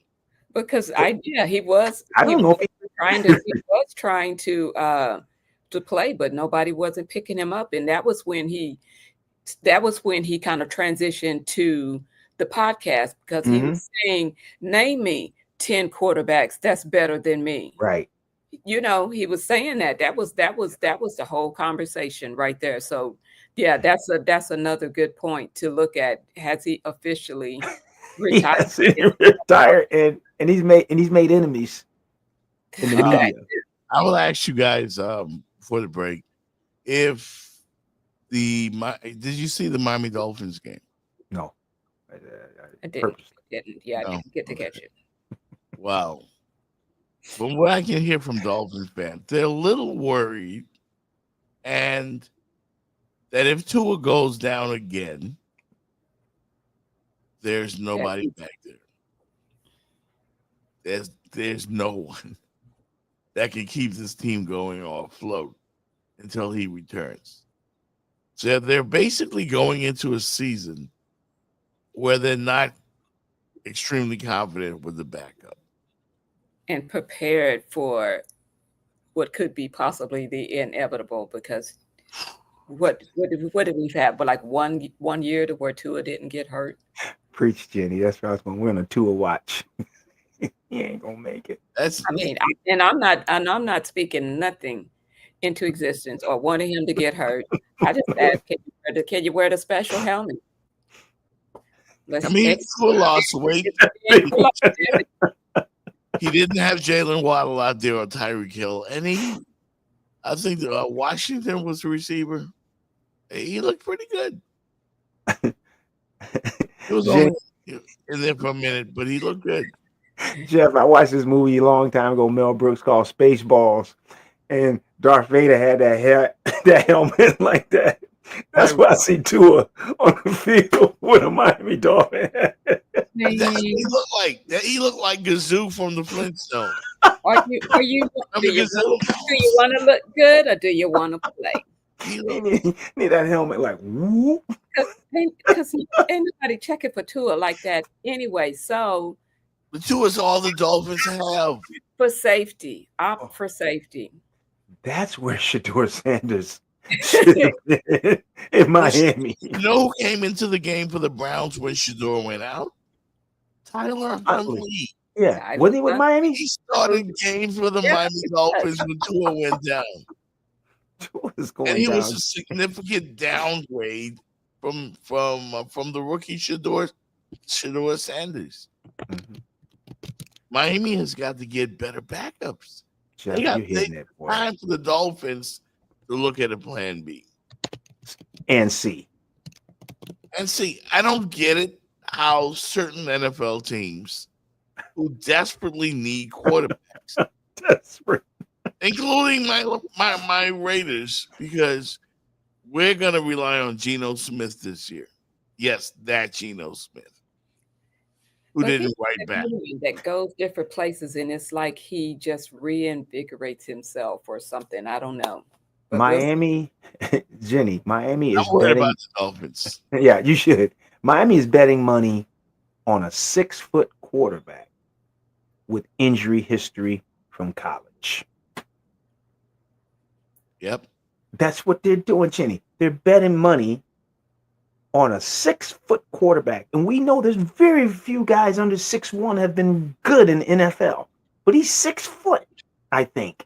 because he was. I don't know if he was trying to play, but nobody wasn't picking him up, and that was when he kind of transitioned to the podcast because he was saying, "Name me 10 quarterbacks that's better than me." Right. He was saying that. That was the whole conversation right there. So yeah, that's another good point to look at. Has he officially retired? Retired, and he's made enemies in the media. I will ask you guys before the break if did you see the Miami Dolphins game? No. I didn't. Purposely. Yeah, I No. didn't get to catch it. Wow. From what I can hear from Dolphins fans, they're a little worried, and that if Tua goes down again, there's nobody back there. There's no one that can keep this team going or afloat until he returns. So they're basically going into a season where they're not extremely confident with the backup. And prepared for what could be possibly the inevitable, because what did we have? But like one year to where Tua didn't get hurt. Preach, Jenny. That's why I was going to win a Tua watch. He ain't gonna make it. I'm not speaking nothing into existence or wanting him to get hurt. I just ask, can you wear the special helmet? Tua lost weight. He didn't have Jalen Waddle out there on Tyreek Hill, and I think Washington was the receiver. He looked pretty good. It was only in there for a minute, but he looked good. Jeff, I watched this movie a long time ago, Mel Brooks, called Spaceballs, and Darth Vader had that helmet like that. That's why I see Tua on the field with a Miami Dolphin. He looked like Gazoo from the Flintstones. Do you want to look good or do you want to play? Need that helmet like whoop. Because ain't nobody checking for Tua like that anyway. So the Tua is all the Dolphins have for safety. Opt for safety. That's where SHADEUR Sanders should have been in Miami. You know who came into the game for the Browns when SHADEUR went out? Tyler Huntley. Yeah, was he with Miami? He started games for the Miami Dolphins when Tua went down. And he was a significant downgrade from the rookie SHADEUR Sanders. Mm-hmm. Miami has got to get better backups. Jeff, they got time for the Dolphins to look at a plan B. And C. I don't get it how certain NFL teams who desperately need quarterbacks, including my Raiders, because we're going to rely on Geno Smith this year. Yes, that Geno Smith, who didn't write back. That goes different places, and it's like he just reinvigorates himself or something. I don't know. But Miami, Jenny, Miami is I'm worried betting about the Dolphins. Yeah, you should. Miami is betting money on a 6-foot quarterback with injury history from college. Yep. That's what they're doing, Jenny. They're betting money on a 6-foot quarterback. And we know there's very few guys under 6'1" have been good in the NFL. But he's 6 foot, I think.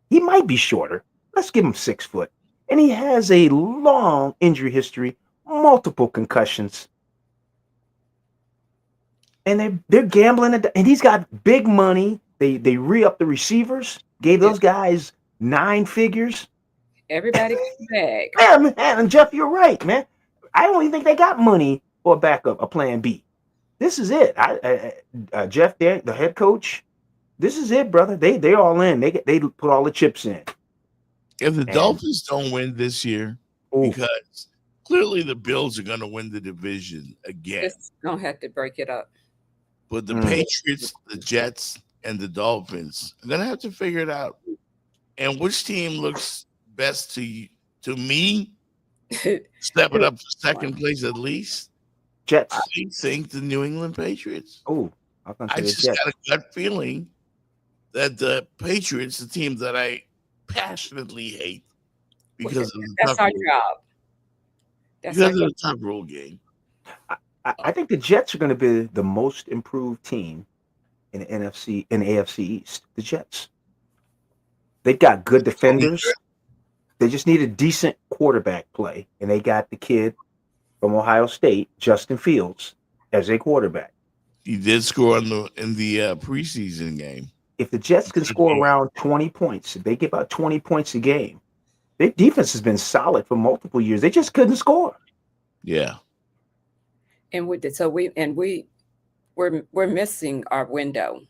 He might be shorter. Let's give him 6 foot. And he has a long injury history, multiple concussions. And they're gambling it, and he's got big money. They re-up the receivers, gave those guys 9 figures. Everybody gets back. Man, and Jeff, you're right, man. I don't even think they got money for a backup, a plan B. This is it. Jeff, the head coach, this is it, brother. They're all in. They put all the chips in. If the Dolphins don't win this year, because clearly the Bills are going to win the division again. Just don't have to break it up. But the Patriots, the Jets, and the Dolphins are going to have to figure it out. And which team looks best to me, stepping up to second place at least? Jets. I think the New England Patriots. I just got a gut feeling that the Patriots, the team that I passionately hate because of the that's our job. Because of the tough rule game. I think the Jets are going to be the most improved team in the AFC East. The Jets. They've got good defenders. They just need a decent quarterback play, and they got the kid from Ohio State, Justin Fields, as a quarterback. He did score in the preseason game. If the Jets can score around 20 points, if they get about 20 points a game, their defense has been solid for multiple years. They just couldn't score. Yeah. And we're missing our window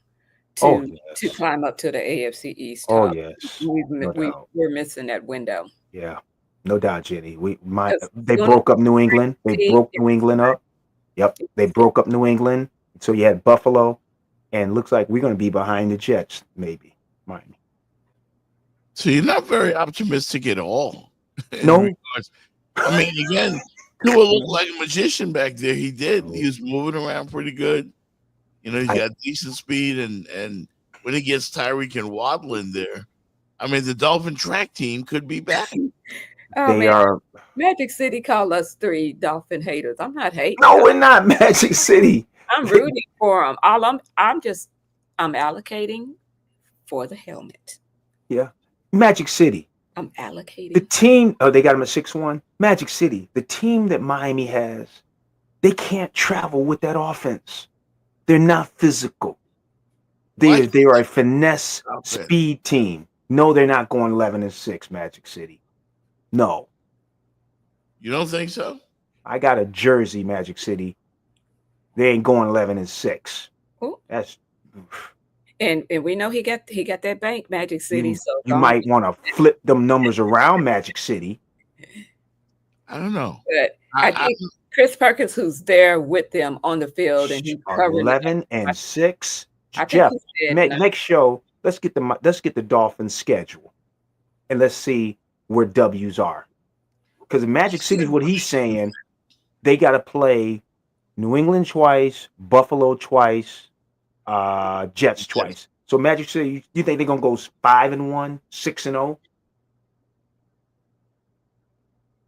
Oh to yes. climb up to the AFC East Oh top. yes. No doubt. We're missing that window. Yeah. No doubt, Jenny. Because They soon as broke up New England. They see, broke New England up. Yep. They broke up New England. So you had Buffalo, and looks like we're going to be behind the Jets, maybe. Miami. So you're not very optimistic at all. No. Regards. I mean, again, Tua looked like a magician back there. He did. He was moving around pretty good. He's got decent speed, and when he gets Tyreek and Waddle in there, I mean, the Dolphin track team could be back. Oh, man. Magic City called us 3 Dolphin haters. I'm not hating. No, we're not Magic City. I'm rooting for them. I'm allocating for the helmet. Yeah. Magic City. I'm allocating. The team, they got him at 6-1. Magic City, the team that Miami has, they can't travel with that offense. They're not physical. They are a finesse speed team. No, they're not going 11-6, Magic City. No. You don't think so? I got a jersey, Magic City. They ain't going 11-6. Ooh. That's and we know he got that bank, Magic City. So you might want to flip them numbers around, Magic City. I don't know. But I think Chris Perkins, who's there with them on the field, and he's covering 11-6. Jeff, next show, let's get the Dolphins schedule, and let's see where W's are. Because Magic City is what he's saying. They got to play New England twice, Buffalo twice, Jets twice. So Magic City, you think they're gonna go 5-1, 6-0?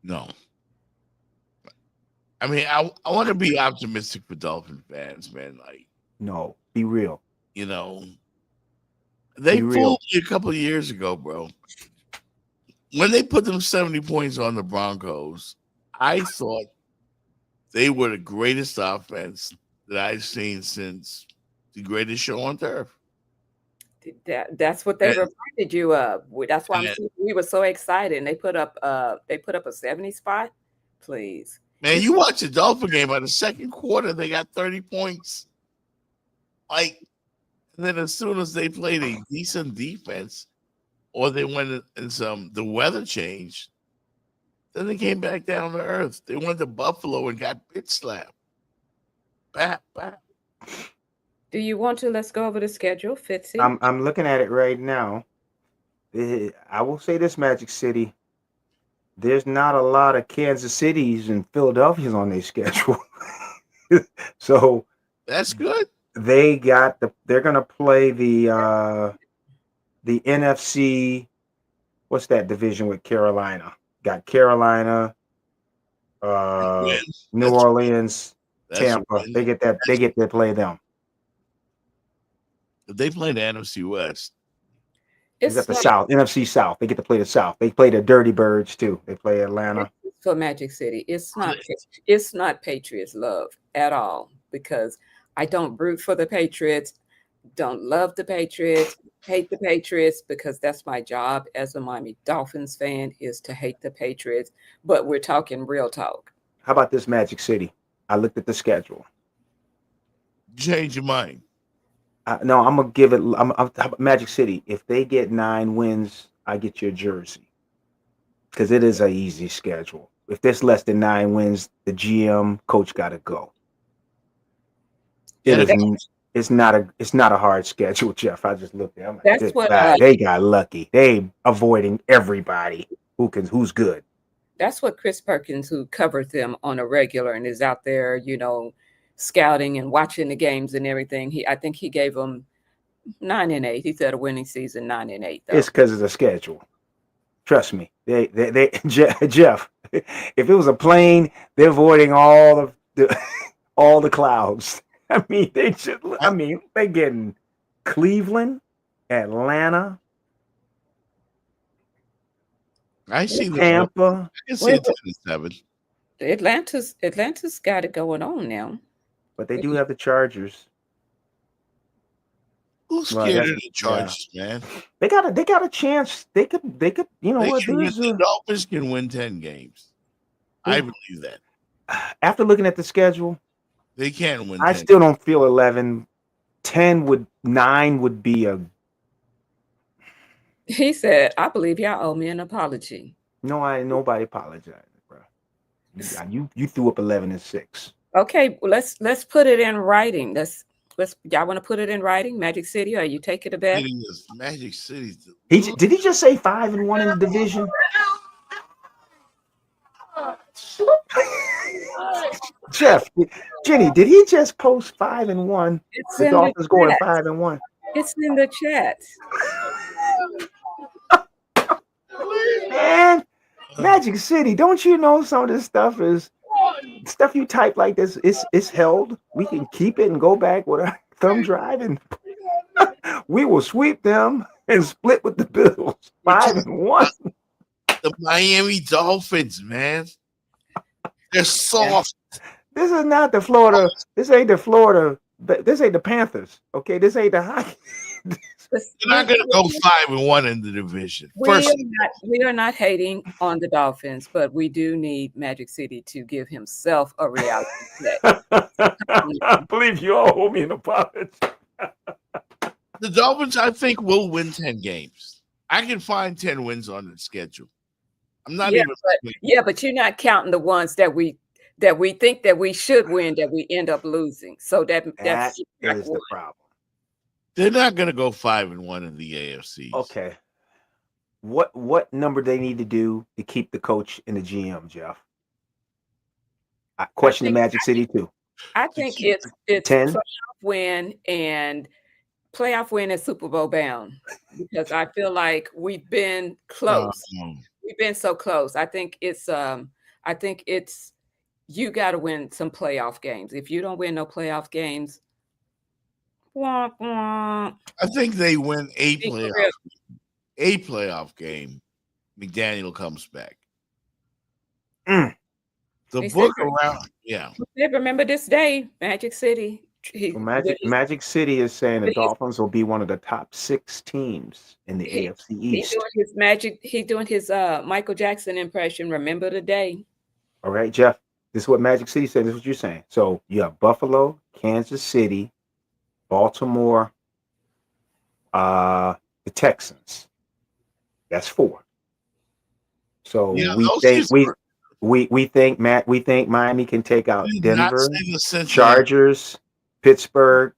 No. I mean, I want to be optimistic for Dolphin fans, man. Like, no, be real. They fooled me a couple of years ago, bro. When they put them 70 points on the Broncos, I thought they were the greatest offense that I've seen since the greatest show on turf. That's what they reminded you of. That's why we were so excited. And they put up a 70 spot. Please, man, you watch the Dolphin game. By the second quarter, they got 30 points. And then as soon as they played a decent defense, or they went in the weather changed, then they came back down to earth. They went to Buffalo and got bitch slapped. Bap. Do you want to? Let's go over the schedule, Fitzy. I'm looking at it right now. I will say this, Magic City. There's not a lot of Kansas Cities and Philadelphia's on their schedule. So that's good. They're gonna play the NFC. What's that division with Carolina? Got Carolina, New Orleans, Tampa. They get to play them. They play the NFC West. It's at the South, NFC South. They get to play the South. They play the Dirty Birds too. They play Atlanta. For Magic City, it's not Patriots love at all, because I don't root for the Patriots, don't love the Patriots, hate the Patriots, because that's my job as a Miami Dolphins fan, is to hate the Patriots. But we're talking real talk. How about this, Magic City? I looked at the schedule. Change your mind. No, I'm gonna give it. Magic City. If they get 9 wins, I get your jersey, because it is an easy schedule. If there's less than 9 wins, the GM coach got to go. It's not a hard schedule, Jeff. I just looked at it. That's what they got lucky. They avoiding everybody who's good. That's what Chris Perkins, who covers them on a regular and is out there, scouting and watching the games and everything. I think he gave them 9-8. He said a winning season 9-8. It's because of the schedule. Trust me. They Jeff. If it was a plane, they're avoiding all the clouds. They're getting Cleveland, Atlanta. I see Tampa. I can see 10-7. Atlanta's got it going on now. But they do have the Chargers. Who's scared of the Chargers, man? They got a chance. They could. The Dolphins can win 10 games. I believe that. After looking at the schedule, They can win. I 10. still don't feel 11. 9 would be a. He said, "I believe y'all owe me an apology." No, nobody apologized, bro. You threw up 11-6. Okay, well, let's put it in writing. Let's y'all want to put it in writing, Magic City, or you take it to bed? Magic City. Did he just say 5-1 in the division? Jeff, Jenny, did he just post 5-1? It's The in the Dolphins going chat. 5-1. It's in the chat. Man, Magic City, don't you know some of this stuff is stuff you type like this? It's held. We can keep it and go back with a thumb drive, and we will sweep them and split with the Bills. 5-1. The Miami Dolphins, man. They're soft. This is not the Florida. This ain't the Florida. This ain't the Panthers. Okay, this ain't the hockey. They're not going to go 5-1 in the division. We are not hating on the Dolphins, but we do need Magic City to give himself a reality check. I believe you all owe me an apology. The Dolphins, I think, will win 10 games. I can find 10 wins on the schedule. I'm not but you're not counting the ones that we think that we should win that we end up losing. So that's the problem. They're not going to go 5-1 in the AFC. Okay. What number they need to do to keep the coach and the GM, Jeff? I question the Magic City too. I think it's 10 playoff win and Super Bowl bound, because I feel like we've been close. We've been so close. I think it's you got to win some playoff games. If you don't win no playoff games, wah, wah. I think they win a playoff game. McDaniel comes back. The book around, Remember this day, Magic City. Magic City is saying the Dolphins will be one of the top 6 teams in the AFC East. He's doing his Michael Jackson impression. Remember the day. All right, Jeff. This is what Magic City said. This is what you're saying. So you have Buffalo, Kansas City, Baltimore, the Texans. That's 4. So we think Miami can take out Denver, Chargers, Pittsburgh,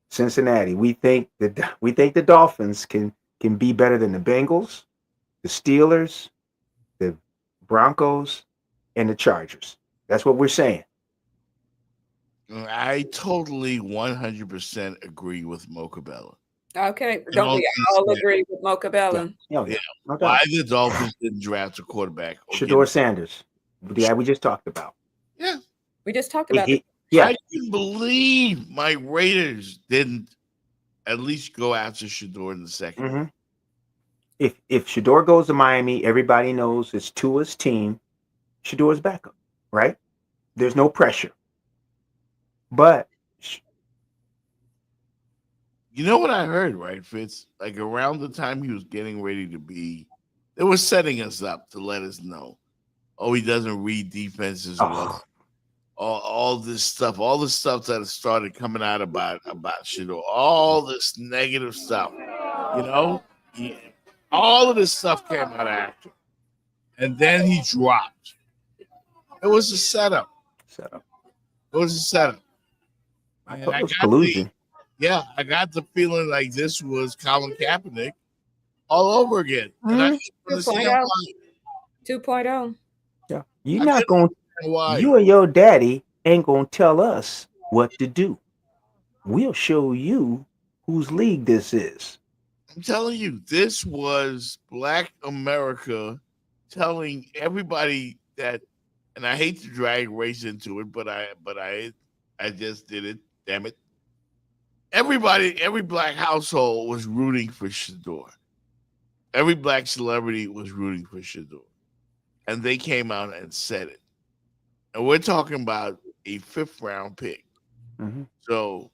Cincinnati. We think the Dolphins can be better than the Bengals, the Steelers, the Broncos, and the Chargers. That's what we're saying. I totally 100% agree with Mocha Bella. Okay, don't we all agree with Mocha Bella? Yeah. Why the Dolphins didn't draft a quarterback? Shador Sanders. Yeah, we just talked about. Yeah. We just talked about it. Yeah. I can believe my Raiders didn't at least go after Shador in the second. Mm-hmm. If Shador goes to Miami, everybody knows it's Tua's team. Shador's backup, right? There's no pressure. But you know what I heard, right, Fitz? Like around the time he was getting ready to be, they were setting us up to let us know. Oh, he doesn't read defenses well. All this stuff that started coming out about Shador, all this negative stuff, all of this stuff came out after, and then he dropped. It was a setup. It was a setup. I thought it was collusion. I got the feeling like this was Colin Kaepernick all over again. And I 2.0. Yeah, you're not going. You and your daddy ain't gonna tell us what to do. We'll show you whose league this is. I'm telling you, this was Black America telling everybody that, and I hate to drag race into it, but I just did it. Damn it. Every black household was rooting for Shador. Every black celebrity was rooting for Shador. And they came out and said it. And we're talking about a 5th round pick. Mm-hmm. So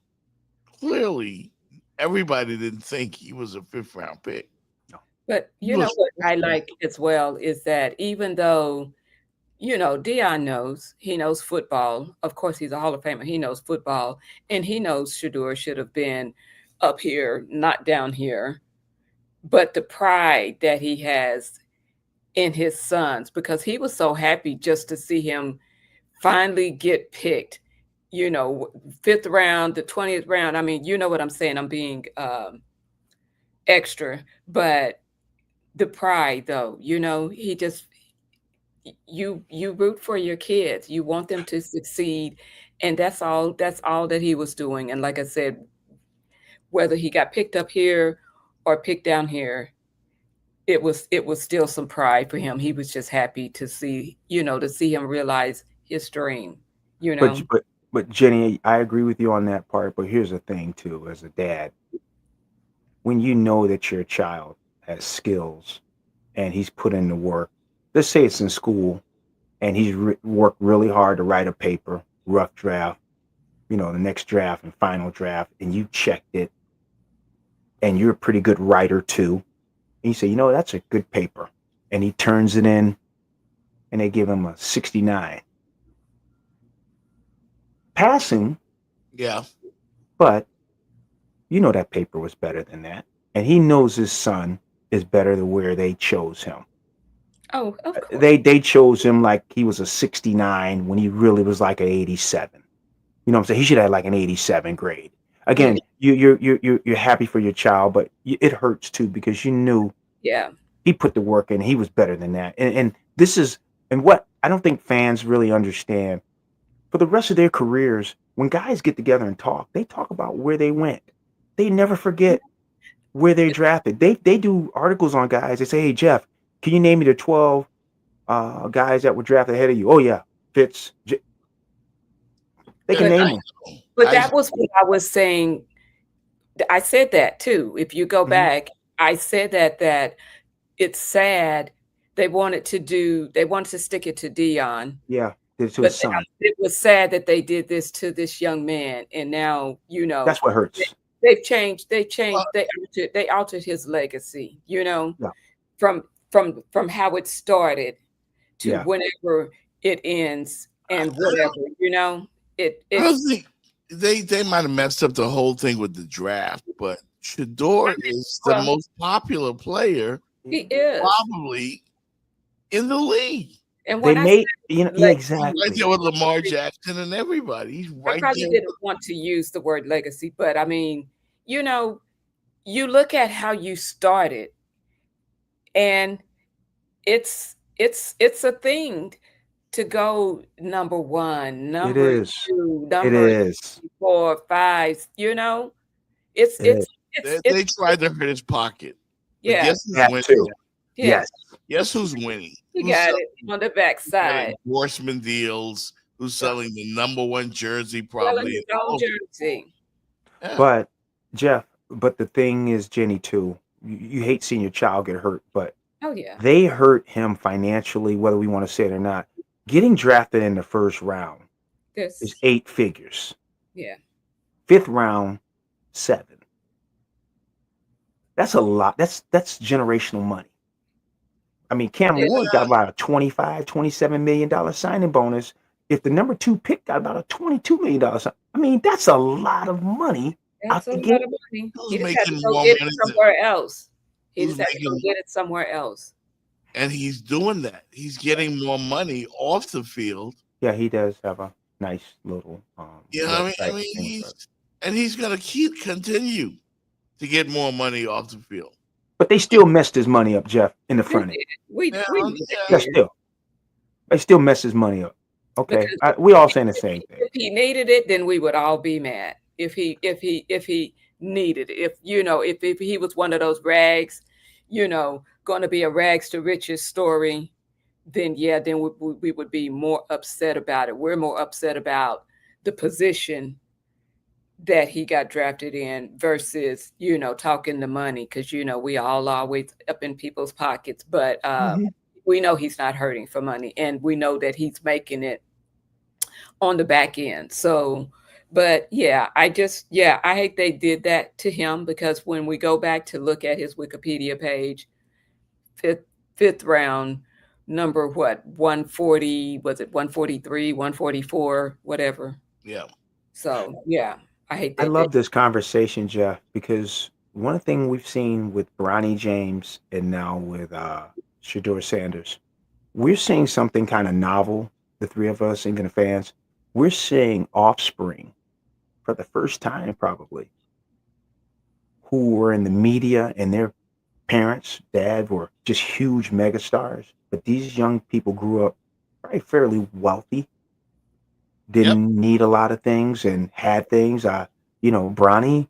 clearly everybody didn't think he was a 5th round pick. But you know what I like as well is that even though Dion knows. He knows football. Of course, he's a Hall of Famer. He knows football, and he knows SHADEUR should have been up here, not down here. But the pride that he has in his sons, because he was so happy just to see him finally get picked, 5th round, the 20th round. I mean, you know what I'm saying? I'm being extra, but the pride, though, he just you root for your kids. You want them to succeed, and that's all that he was doing. And like I said, whether he got picked up here or picked down here, it was still some pride for him. He was just happy to see him realize his dream, you But know. but but Jenny, I agree with you on that part. But here's the thing too, as a dad, when you know that your child has skills and he's put in the work, let's say it's in school and he's worked really hard to write a paper, rough draft, the next draft and final draft, and you checked it, and you're a pretty good writer too, and you say, that's a good paper, and he turns it in, and they give him a 69. Passing, Yeah. but that paper was better than that, and he knows his son is better than where they chose him. Oh, of course. They chose him like he was a 69 when he really was like an 87. You know what I'm saying? He should have like an 87 grade. Again, you're happy for your child, but it hurts too because you knew Yeah. he put the work in. He was better than that. And this is what I don't think fans really understand. For the rest of their careers, when guys get together and talk, they talk about where they went. They never forget where they drafted. They do articles on guys. They say, "Hey Jeff, can you name me the 12 guys that were drafted ahead of you?" Oh yeah, Fitz. They can name them. But that was what I was saying. I said that too. If you go back, I said that it's sad they wanted to stick it to Dion. Yeah, did it to But his son. it was sad that they did this to this young man, and now That's what hurts. they've changed. They altered his legacy. Yeah. From how it started to Yeah. whenever it ends and whatever. I don't think they might have messed up the whole thing with the draft, but SHADEUR is the most popular player He is probably in the league. And They when made like, exactly. Right there with Lamar Jackson and everybody. He's I right probably there. didn't want to use the word legacy, but I mean, you look at how you started, and it's a thing to go number one, It number is. two, It number is. 4, 5. It's They tried to hurt his pocket. But yeah. guess who's That winning? too. Yes. Guess who's winning? You Who's got selling it on the backside. endorsement deals? Who's selling the number one jersey Selling probably? his own jersey. Yeah. But Jeff, the thing is, Jenny, too, you hate seeing your child get hurt, but Oh yeah. they hurt him financially, whether we want to say it or not. Getting drafted in the first round is This 8 figures. yeah. 5th round, 7. That's a lot. That's generational money. I mean, Cam Ward got about a $25-27 million signing bonus. If the number 2 pick got about a $22 million I mean, that's a lot of money. That's a out the lot gate. of money. Who's He just had to making go more get money it than- somewhere else. He Who's just had to go making- get it somewhere else. And he's doing that. He's getting more money off the field. Yeah, he does have a nice little You know what I website mean? thing, He's gonna continue to get more money off the field. but they still messed his money up, Jeff, in the front end. We Yeah, knew Yeah, that. still. They still mess his mony up. Okay. Because We all saying the same thing. if he needed it, then we would all be mad. If he needed it, if he was one of those rags, going to be a rags to riches story, then we would be more upset about it. We're more upset about the position that he got drafted in versus, talking the money, because, we all always up in people's pockets. But we know he's not hurting for money, and we know that he's making it on the back end. So, but yeah, I hate they did that to him, because when we go back to look at his Wikipedia page, fifth round, number what 140, was it 143, 144, whatever. Yeah. So yeah, I hate I that day. love this conversation, Jeff, because one thing we've seen with Bronny James and now with Shadeur Sanders, we're seeing something kind of novel, the three of us, even the fans. We're seeing offspring for the first time, probably, who were in the media and their parents, dad, were just huge megastars. But these young people grew up probably fairly wealthy, Yep. didn't need a lot of things and had things. Bronny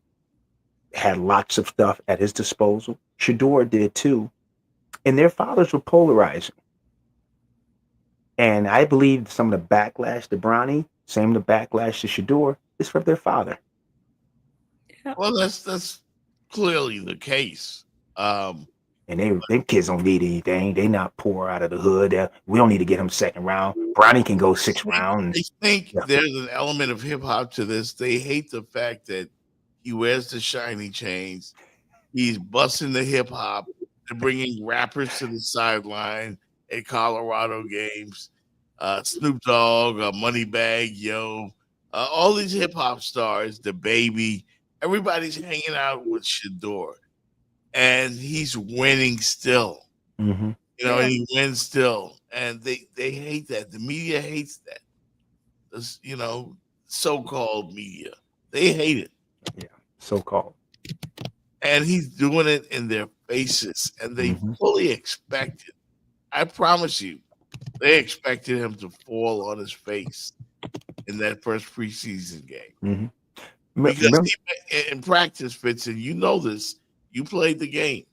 had lots of stuff at his disposal. Shador did too. And their fathers were polarizing. And I believe some of the backlash to Bronny, same the backlash to Shador, is from their father. Well, that's clearly the case. And them kids don't need anything. They not poor out of the hood. We don't need to get him second round. Bronny can go sixth round. I think there's an element of hip hop to this. They hate the fact that he wears the shiny chains. He's busting the hip hop. They're bringing rappers to the sideline at Colorado games. Snoop Dogg, Moneybag Yo, all these hip hop stars, the baby, everybody's hanging out with Shador, and he's winning still. Mm-hmm. And he wins still, and they hate that. The media hates that. This, so-called media, they hate it. Yeah, so-called. And he's doing it in their faces, and they fully expect it. I promise you, they expected him to fall on his face in that first preseason game. Because in practice, Vincent, you know this. You played the game.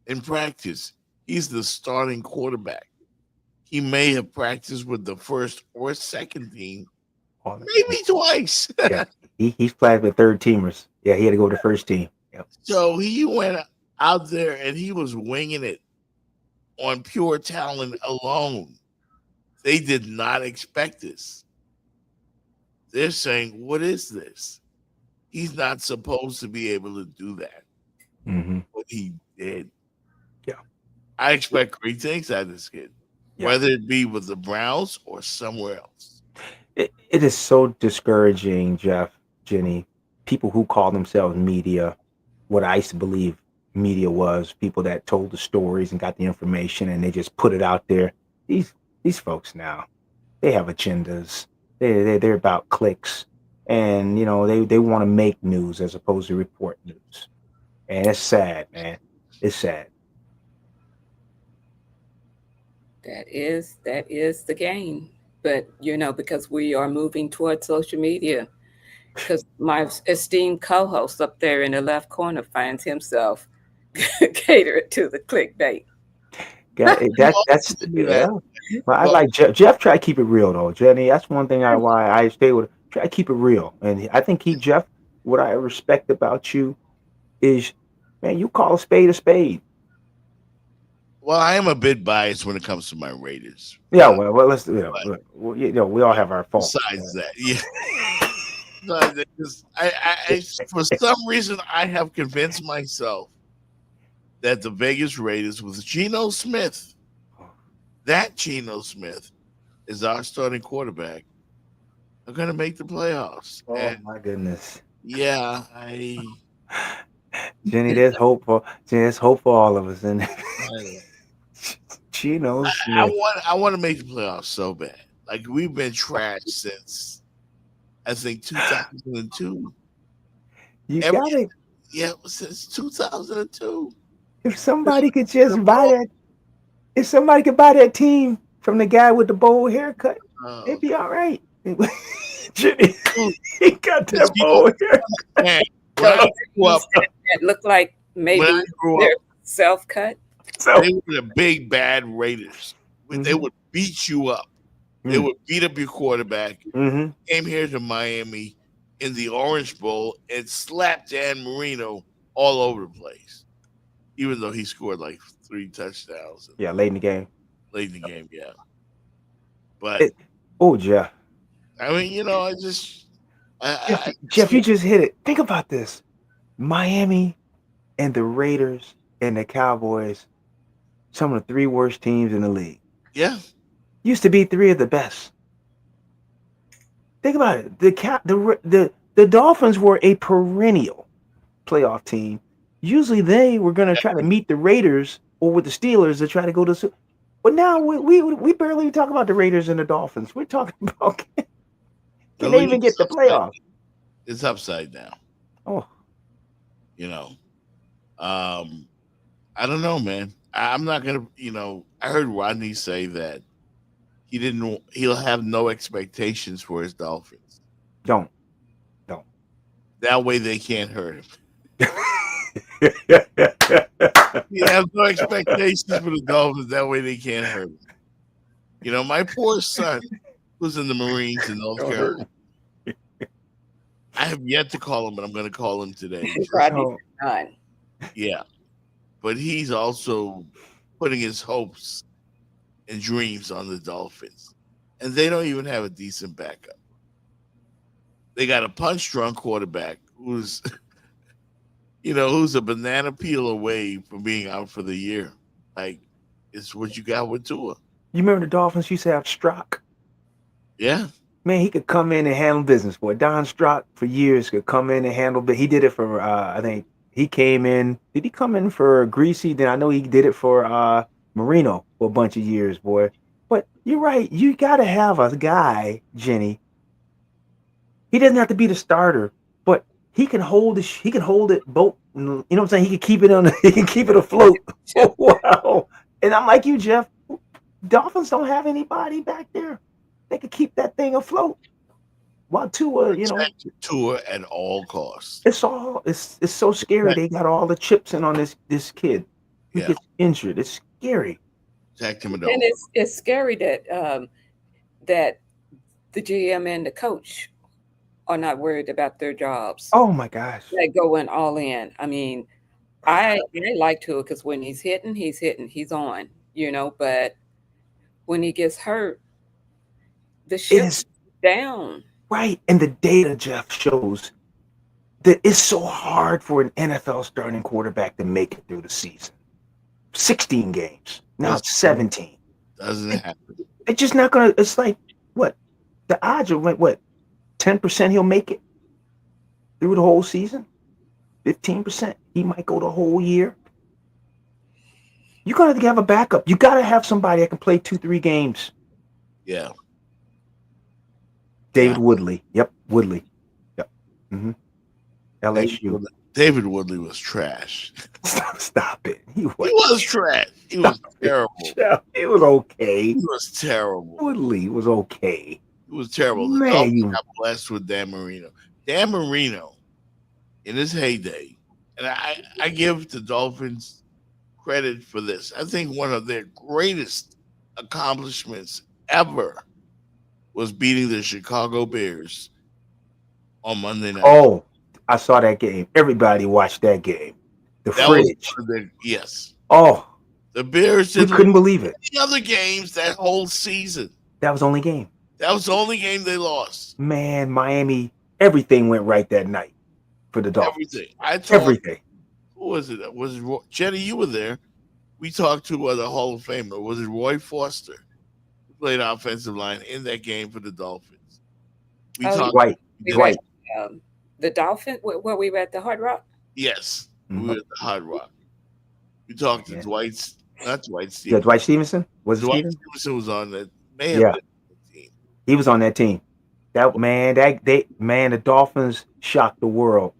In practice, he's the starting quarterback. He may have practiced with the first or second team, maybe twice. Yeah, he's playing with third teamers. Yeah, he had to go to the first team. Yep. So he went out there and he was winging it on pure talent alone. They did not expect this. They're saying, what is this? He's not supposed to be able to do that. But he did. Yeah. I expect great things out of this kid, whether it be with the Browns or somewhere else. It is so discouraging, Jeff, Jenny. People who call themselves media, what I used to believe media was, people that told the stories and got the information and they just put it out there. These folks now, they have agendas. They're about clicks, and they want to make news as opposed to report news. And it's sad, man. It's sad. That is the game. But because we are moving towards social media, because my esteemed co-host up there in the left corner finds himself catered to the clickbait. That's yeah. But I like Jeff. Try to keep it real though, Jenny. That's one thing why I stay with. Try to keep it real, and I think Jeff. What I respect about you is, man, you call a spade a spade. Well, I am a bit biased when it comes to my Raiders. Yeah, well, let's we all have our faults. Besides that, yeah. I for some reason I have convinced myself that the Vegas Raiders with Geno Smith, that Geno Smith is our starting quarterback, are going to make the playoffs. Oh my goodness! Yeah, Jenny, there's hope for all of us, and Geno Smith. I want to make the playoffs so bad. Like we've been trashed since I think 2002. Got it. Yeah, since 2002. If somebody could just buy that, if somebody could buy that team from the guy with the bowl haircut, it'd be all right. Jimmy, he got that bowl haircut. It looked like maybe they're self-cut. They were the big bad Raiders. They would beat you up. They would beat up your quarterback. Came here to Miami in the Orange Bowl and slapped Dan Marino all over the place. Even though he scored like 3 touchdowns. Yeah, late in the game. Yeah. But Jeff. I mean, I just Jeff, you just hit it. Think about this. Miami and the Raiders and the Cowboys some of the 3 worst teams in the league. Yeah. Used to be 3 of the best. Think about it. The Dolphins were a perennial playoff team. Usually they were going to try to meet the Raiders or with the Steelers to try to go to. But now we barely talk about the Raiders and the Dolphins. We're talking about can they even get the playoffs? It's upside down. Oh, you know, I don't know, man. I'm not gonna. I heard Rodney say that he'll have no expectations for his Dolphins. Don't. That way they can't hurt him. He has no expectations for the Dolphins. That way they can't hurt him. My poor son was in the Marines in North Carolina. I have yet to call him, but I'm going to call him today. Yeah. But he's also putting his hopes and dreams on the Dolphins. And they don't even have a decent backup. They got a punch-drunk quarterback who's a banana peel away from being out for the year. Like, it's what you got with Tua. You remember the Dolphins used to have Strock? Yeah. Man, he could come in and handle business, boy. Don Strock for years could come in and handle, but he did it for, I think he came in. Did he come in for Greasy? Then I know he did it for Marino for a bunch of years, boy. But you're right. You got to have a guy, Jenny. He doesn't have to be the starter, but he can hold it. He can hold it both. You know what I'm saying? He can keep it he can keep it afloat. Wow. And I'm like you, Jeff. Dolphins don't have anybody back there. They could keep that thing afloat. While Tua, Tua at all costs. It's so scary. Right. They got all the chips in on this kid who gets injured. It's scary. Protect him and it's scary that that the GM and the coach are not worried about their jobs. Oh my gosh. They're going all in. I mean, I like Tua because when he's hitting, he's on, but when he gets hurt, the ship's down. Right. And the data, Jeff, shows that it's so hard for an NFL starting quarterback to make it through the season. 16 games. Now it's 17. Doesn't happen. It's just not going to, it's like, what? The odds are, what? 10% he'll make it through the whole season? 15% he might go the whole year? You got to have a backup. You got to have somebody that can play 2-3 games. Yeah. David Woodley. Yep, Woodley. Yep. Mm-hmm. LSU. David Woodley was trash. Stop it. He was trash. He was terrible. He was okay. He was terrible. Woodley was okay. It was terrible. The Dolphins got blessed with Dan Marino. Dan Marino, in his heyday, and I give the Dolphins credit for this. I think one of their greatest accomplishments ever was beating the Chicago Bears on Monday night. Oh, I saw that game. Everybody watched that game. The fridge. Yes. Oh. The Bears couldn't believe it. The other games that whole season. That was the only game. That was the only game they lost. Man, Miami, everything went right that night for the Dolphins. Everything. Who was it? Was it Jenny? You were there. We talked to the Hall of Famer. Was it Roy Foster? Who played offensive line in that game for the Dolphins. We talked. Right. The Dolphins. Were we at the Hard Rock? Yes, we were at the Hard Rock. We talked to Dwight Stevenson. Yeah, Dwight Stevenson? Stevenson was on that. He was on that team. The Dolphins shocked the world.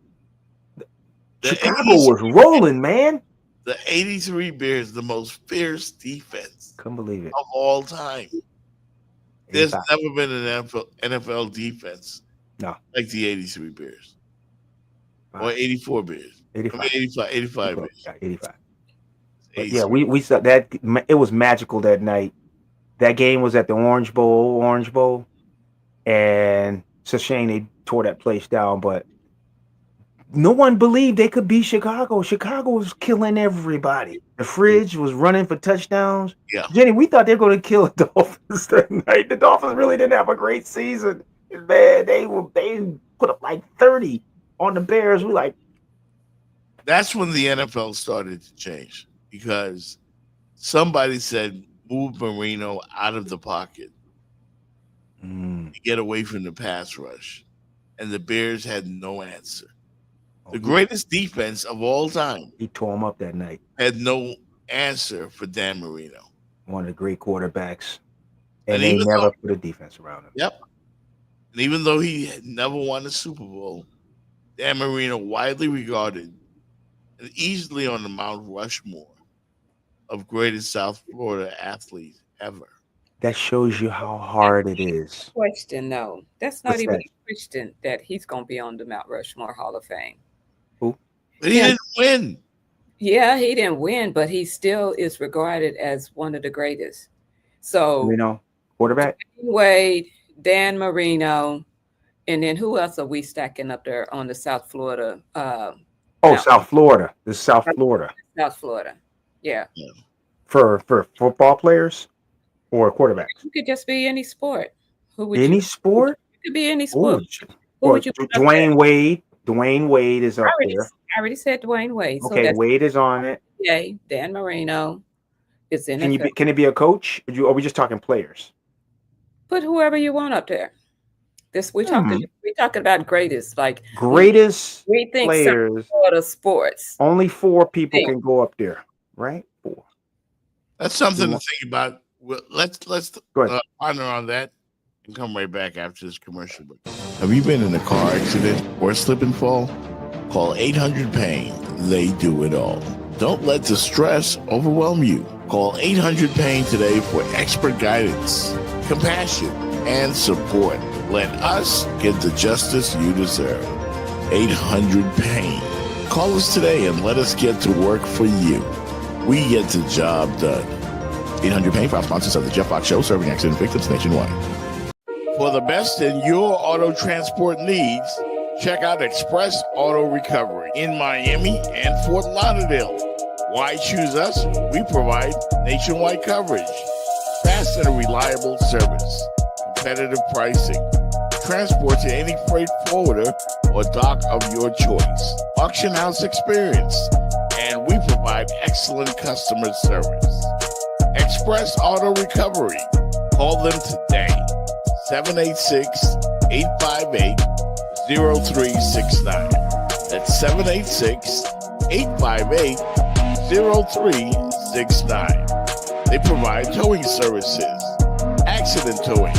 Chicago was rolling, man. The 83 Bears, the most fierce defense. Couldn't believe it. Of all time. There's never been an NFL defense like the 83 Bears. Or 84 Bears. 85 Bears. 85. Yeah, we saw that. It was magical that night. That game was at the Orange Bowl, and it's a shame they tore that place down, but no one believed they could beat Chicago. Chicago was killing everybody. The fridge was running for touchdowns. Yeah. Jenny, we thought they were going to kill the Dolphins that night. The Dolphins really didn't have a great season. Man, they put up like 30 on the Bears. That's when the NFL started to change because Somebody said move Marino out of the pocket Mm. to get away from the pass rush, and the Bears had no answer. Oh, The greatest defense of all time He tore him up that night. had no answer for Dan Marino. One of the great quarterbacks. And And they even never though- put a defense around him. Yep. And even though he had never won a Super Bowl, Dan Marino widely regarded and easily on the Mount Rushmore of greatest South Florida athletes ever. That shows you how hard it is. Question though. That's not What's even that? a question that he's gonna be on the Mount Rushmore Hall of Fame. Who? But he didn't win. Yeah, he didn't win, but he still is regarded as one of the greatest. So Marino, quarterback? Wade, Dan Marino, and then who else are we stacking up there on the South Florida? South Florida. This is South Florida. South Florida. Yeah. For football players or quarterbacks? It could just be any sport. Who would Any you? sport? It could be any Ooh, sport. Who would you? put up there? Dwayne Wade. Dwayne Wade is up there. I already said Dwayne Wade. So Okay, that's Wade is on it. NBA. Dan Marino is in Can it. can it be a coach? Or are we just talking players? Put whoever you want up there. This we're talking about greatest, like Greatest we think players. Florida sports. Only 4 people can go up there, right? 4. That's something to think about. Well, let's Go ahead. ponder on that and come right back after this commercial break. Have you been in a car accident or slip and fall? Call 800-PAIN. They do it all. Don't let the stress overwhelm you. Call 800-PAIN today for expert guidance, compassion, and support. Let us get the justice you deserve. 800-PAIN. Call us today and let us get to work for you. We get the job done. 800-PAIN, proud sponsors of the Jeff Fox Show, serving accident victims nationwide. For the best in your auto transport needs, check out Express Auto Recovery in Miami and Fort Lauderdale. Why choose us? We provide nationwide coverage, fast and reliable service, competitive pricing, transport to any freight forwarder or dock of your choice, auction house experience, and we provide excellent customer service. Express Auto Recovery. Call them today. 786-858-0369. That's 786-858-0369. They provide towing services, accident towing,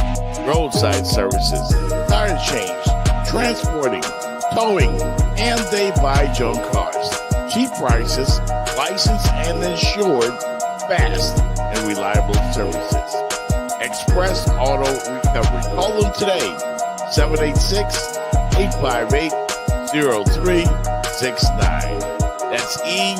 roadside services, tire change, transporting, towing, and they buy junk cars. Cheap prices, licensed and insured, fast and reliable services. Express Auto Recovery. Call them today, 786-858-0369. That's EAR.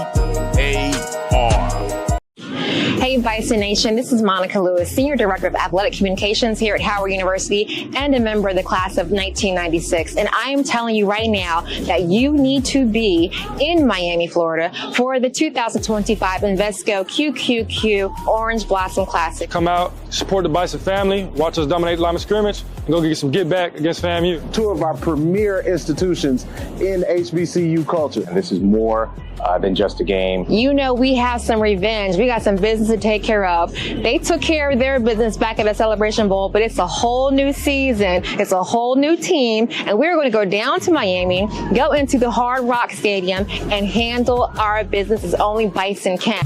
Hey, Bison Nation, this is Monica Lewis, Senior Director of Athletic Communications here at Howard University and a member of the class of 1996. And I am telling you right now that you need to be in Miami, Florida for the 2025 Invesco QQQ Orange Blossom Classic. Come out, support the Bison family, watch us dominate the line of scrimmage, and go get some get back against FAMU. 2 of our premier institutions in HBCU culture. And this is more than just a game. You know, we have some revenge. We got some business to take care of. They took care of their business back at the Celebration Bowl, but it's a whole new season. It's a whole new team. And we're going to go down to Miami, go into the Hard Rock Stadium, and handle our business as only Bison can.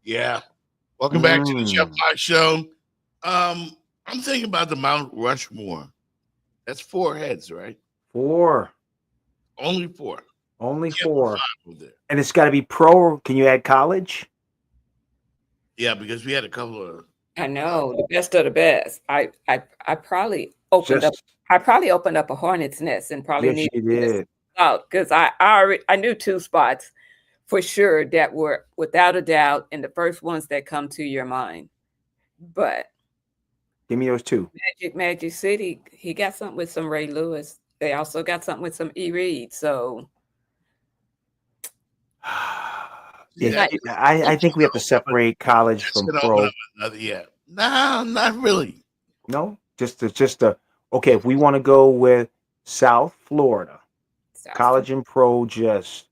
Yeah. Welcome back to the Jeff Fox Show. I'm thinking about the Mount Rushmore. That's 4 heads, right? 4. Only 4. Only Yeah, 4. 5 over there. And it's got to be pro. Can you add college? Yeah, because we had a couple of. I know the best of the best. I probably opened up. I probably opened up a hornet's nest and probably Yes, needed you to did. out because I knew 2 spots for sure that were without a doubt and the first ones that come to your mind. But Give me those 2. Magic City, he got something with some Ray Lewis. They also got something with some E. Reed. So Yeah, I think we have to separate college from pro. Yeah. No, not really. No, just okay. If we want to go with South Florida, college and pro, just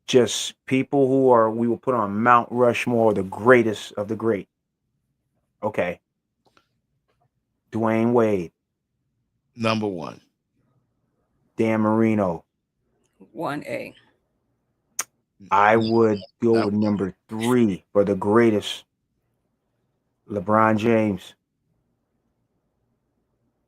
just people we will put on Mount Rushmore, the greatest of the great. Okay. Dwayne Wade. Number 1. Dan Marino. 1A. I would go with number 3 for the greatest. LeBron James.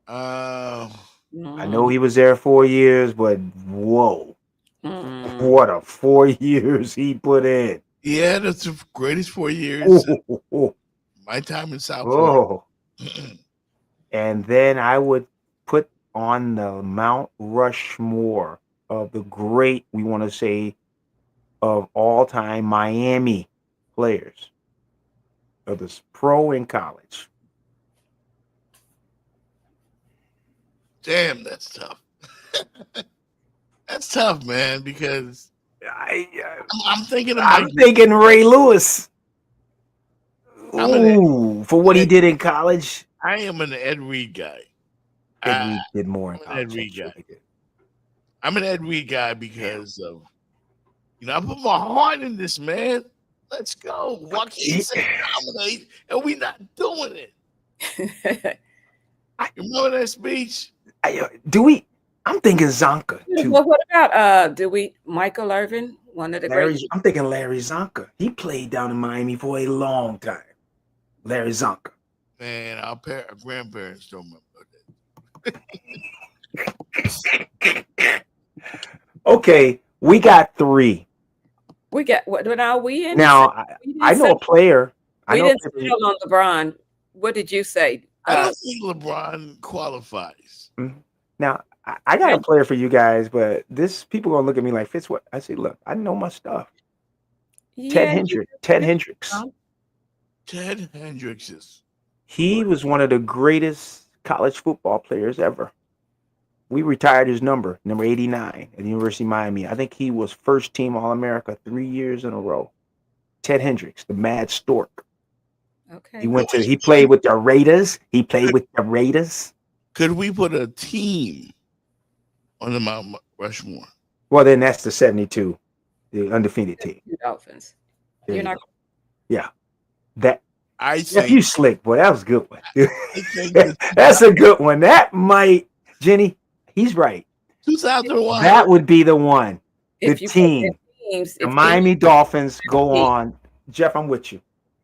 I know he was there 4 years, but whoa. What a 4 years he put in. Yeah, that's the greatest 4 years. My time in South Florida. And then I would put on the Mount Rushmore of the great, we want to say, of all time Miami players of this pro and college. Damn, that's tough. That's tough, man, because I'm thinking Ray Lewis. Ooh, for what he did in college. I am an Ed Reed guy. Ed Reed did more in college. Ed Reed guy. I'm an Ed Reed guy because of, I put my heart in this, man. Let's go. Why can't you say dominate and we not doing it? Remember that speech? I'm thinking Zonka too. Well, what about Michael Irvin, one of the great? I'm thinking Larry Zonka. He played down in Miami for a long time. Larry Zonka. Man, our grandparents don't remember that. Okay, we got 3. We got what now? We in now. I know a player. We didn't settle on LeBron. What did you say? I don't think LeBron qualifies. Now I got a player for you guys, but people gonna look at me like Fitz. What I say? Look, I know my stuff. Ted Hendricks. Ted Hendricks is. He was one of the greatest college football players ever. We retired his number 89 at the University of Miami. I think he was first team All-America 3 years in a row. Ted Hendricks, the Mad Stork. Okay. He played with the Raiders. Could we put a team on the Mount Rushmore? Well, then that's the 72, the undefeated team. Dolphins. You're not. Yeah. That. I think you slick, boy. That was a good one. That's a good one. That might, Jenny. He's right. 2001. That would be the one. The team. The Miami Dolphins go on. Jeff, I'm with you.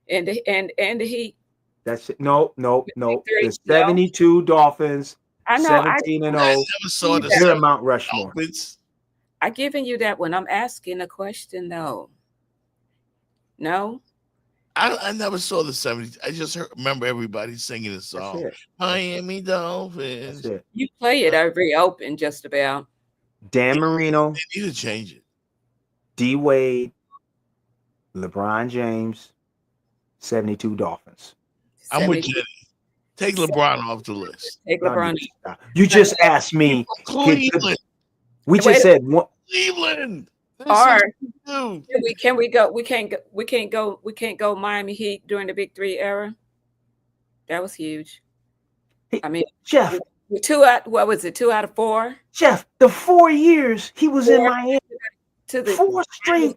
And the Heat. That's it. No. The 72 Dolphins. I know. 17-0. They're Mount Rushmore. I'm giving you that when I'm asking a question, though. No. I never saw the 70s. I just remember everybody singing the song. Miami Dolphins. You play it every open, just about. Dan Marino. They need to change it. D Wade. LeBron James. 72 Dolphins. I'm with Jenny. Take LeBron off the list. Take LeBron. You just asked me. Cleveland. We just said what? Cleveland. Or can we go? We can't go Miami Heat during the Big 3 era. That was huge. I mean, Jeff, 2 out. What was it? 2 out of 4. Jeff, the 4 years he was in Miami, to the 4 straight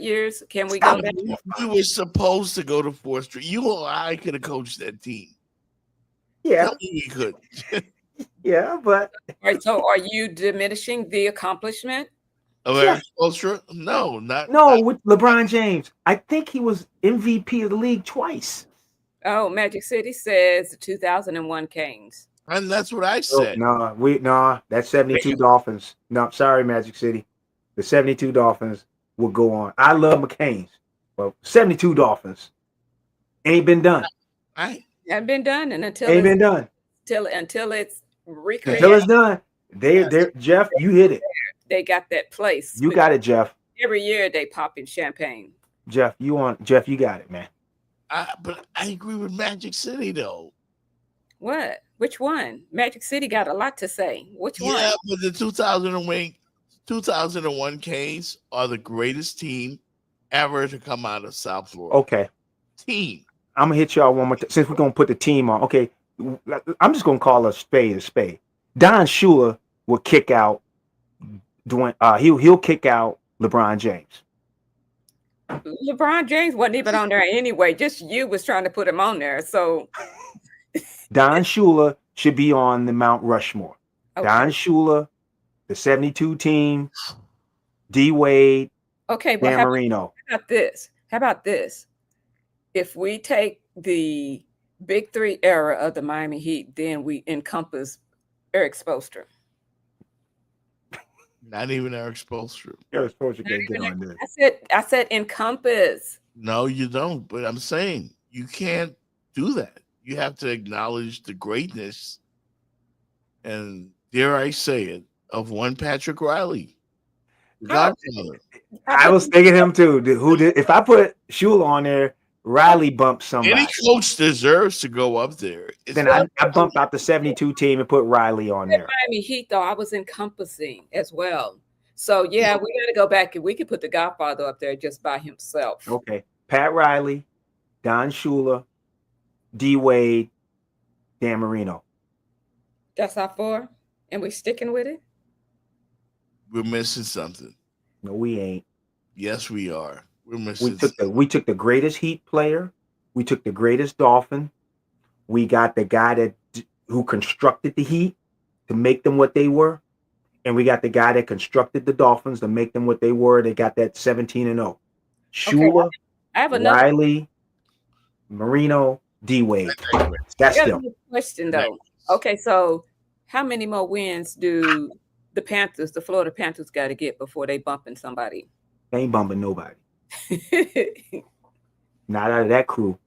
years. Can we go there? We were supposed to go to 4th Street. You or I could have coached that team. Yeah, we could. Yeah, but all right. So, are you diminishing the accomplishment? Eric Spoelstra? No, with LeBron James. I think he was MVP of the league twice. Oh, Magic City says the 2001 Kings. And that's what I said. That's 72 Dolphins. No, sorry, Magic City. The 72 Dolphins will go on. I love McCain's, but 72 Dolphins ain't been done. Haven't been done, and until it's recreated. Until it's done. They're Jeff, you hit it. They got that place. You got it, Jeff. Every year they pop in champagne. Jeff, you got it, man. But I agree with Magic City though. What? Which one? Magic City got a lot to say. Which one? Yeah, but the 2001 Kings are the greatest team ever to come out of South Florida. Okay. Team. I'm gonna hit y'all one more time since we're gonna put the team on. Okay, I'm just gonna call a spade a spade. Don Shula will kick out Dwayne. He'll kick out LeBron James. LeBron James wasn't even on there anyway. Just you was trying to put him on there. So Don Shula should be on the Mount Rushmore. Okay. Don Shula, the 72 team, D Wade, okay, well, Dan Marino. how about this? How about this? If we take the Big Three era of the Miami Heat, then we encompass Eric Spoelstra. Not even Eric Spoelstra. Eric Spoelstra can't get on this. I said encompass. No, you don't. But I'm saying you can't do that. You have to acknowledge the greatness, and dare I say it, of one Patrick Riley, the Godfather. I was thinking him too. If I put Shula on there, Riley bumped somebody. Any coach deserves to go up there. Then I bumped out the 72 team and put Riley on there. Miami Heat, though, I was encompassing as well. So yeah, we got to go back and we could put the Godfather up there just by himself. Okay, Pat Riley, Don Shula, D Wade, Dan Marino. That's our 4, and we sticking with it. We're missing something. No, we ain't. Yes, we are. We're missing. We took the greatest Heat player. We took the greatest Dolphin. We got the guy who constructed the Heat to make them what they were, and we got the guy that constructed the Dolphins to make them what they were. They got that 17-0. Shula, okay, I have another Riley, Marino, D Wade. That's them. Question though. Okay, so how many more wins do the Florida Panthers, got to get before they bumping somebody? They ain't bumping nobody. Not out of that crew.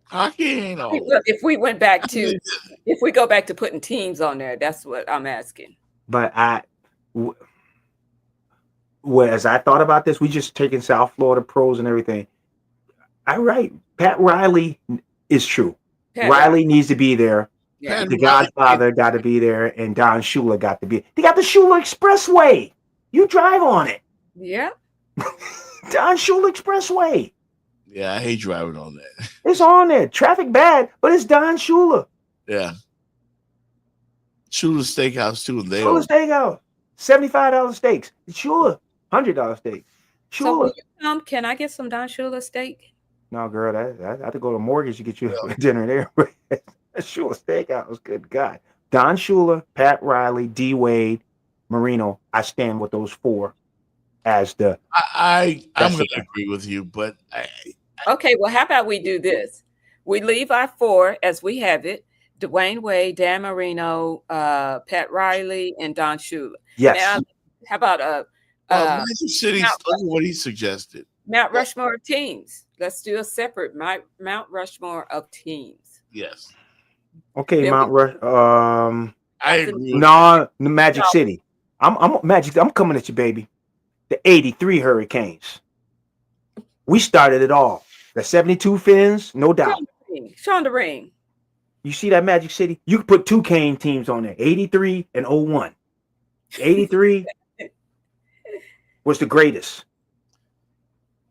Hockey ain't all. If we went back to, if we go back to putting teams on there, that's what I'm asking. But as I thought about this, we just taking South Florida pros and everything. Pat Riley is true. Riley needs to be there. Yeah. The Godfather got to be there, and Don Shula got to be. They got the Shula Expressway. You drive on it. Yeah. Don Shula Expressway. Yeah, I hate driving on that. It's on there. Traffic bad, but it's Don Shula. Yeah. Shula Steakhouse too. Shula Steakhouse. $75 steaks. Shula. $100 steak. Shula. So can I get some Don Shula steak? No, girl, I have to go to Mortgage to get you dinner there. Shula Steakhouse. Good God. Don Shula, Pat Riley, D Wade, Marino. I stand with those 4 as the. I'm going to agree with you, but okay. Well, how about we do this? We leave our 4 as we have it: Dwayne Wade, Dan Marino, Pat Riley, and Don Shula. Yes. Now, how about Magic City's what he suggested? Mount Rushmore of teams. Let's do a separate Mount Rushmore of teams. Yes. Okay, Mount Rush. I agree. No, the Magic City. I'm Magic. I'm coming at you, baby. The '83 Hurricanes. We started it all. The 72 Fins, no doubt. Sean the Ring. You see that Magic City? You can put 2 Cane teams on there, 83 and 01. 83 was the greatest.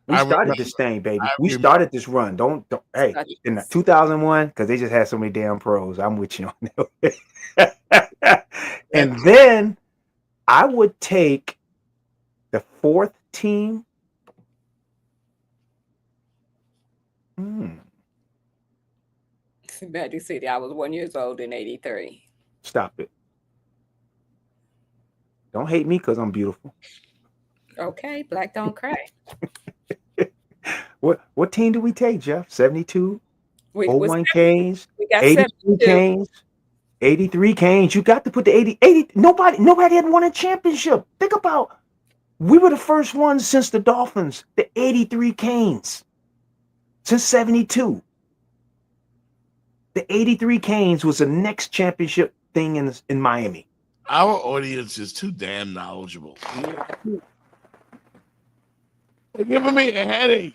We started this thing, baby. We started this run. Don't hey, in 2001, because they just had so many damn pros. I'm with you on that. And then I would take the 4th team. Magic City. I was 1 year old in '83. Stop it. Don't hate me because I'm beautiful. Okay, black don't cry. What team do we take, Jeff? 72? 01 Canes? We got 82 Canes? 83 Canes? You got to put the 80. Nobody had won a championship. Think about, we were the first ones since the Dolphins, the 83 Canes. Since 72. The 83 Canes was the next championship thing in Miami. Our audience is too damn knowledgeable. They're giving me a headache.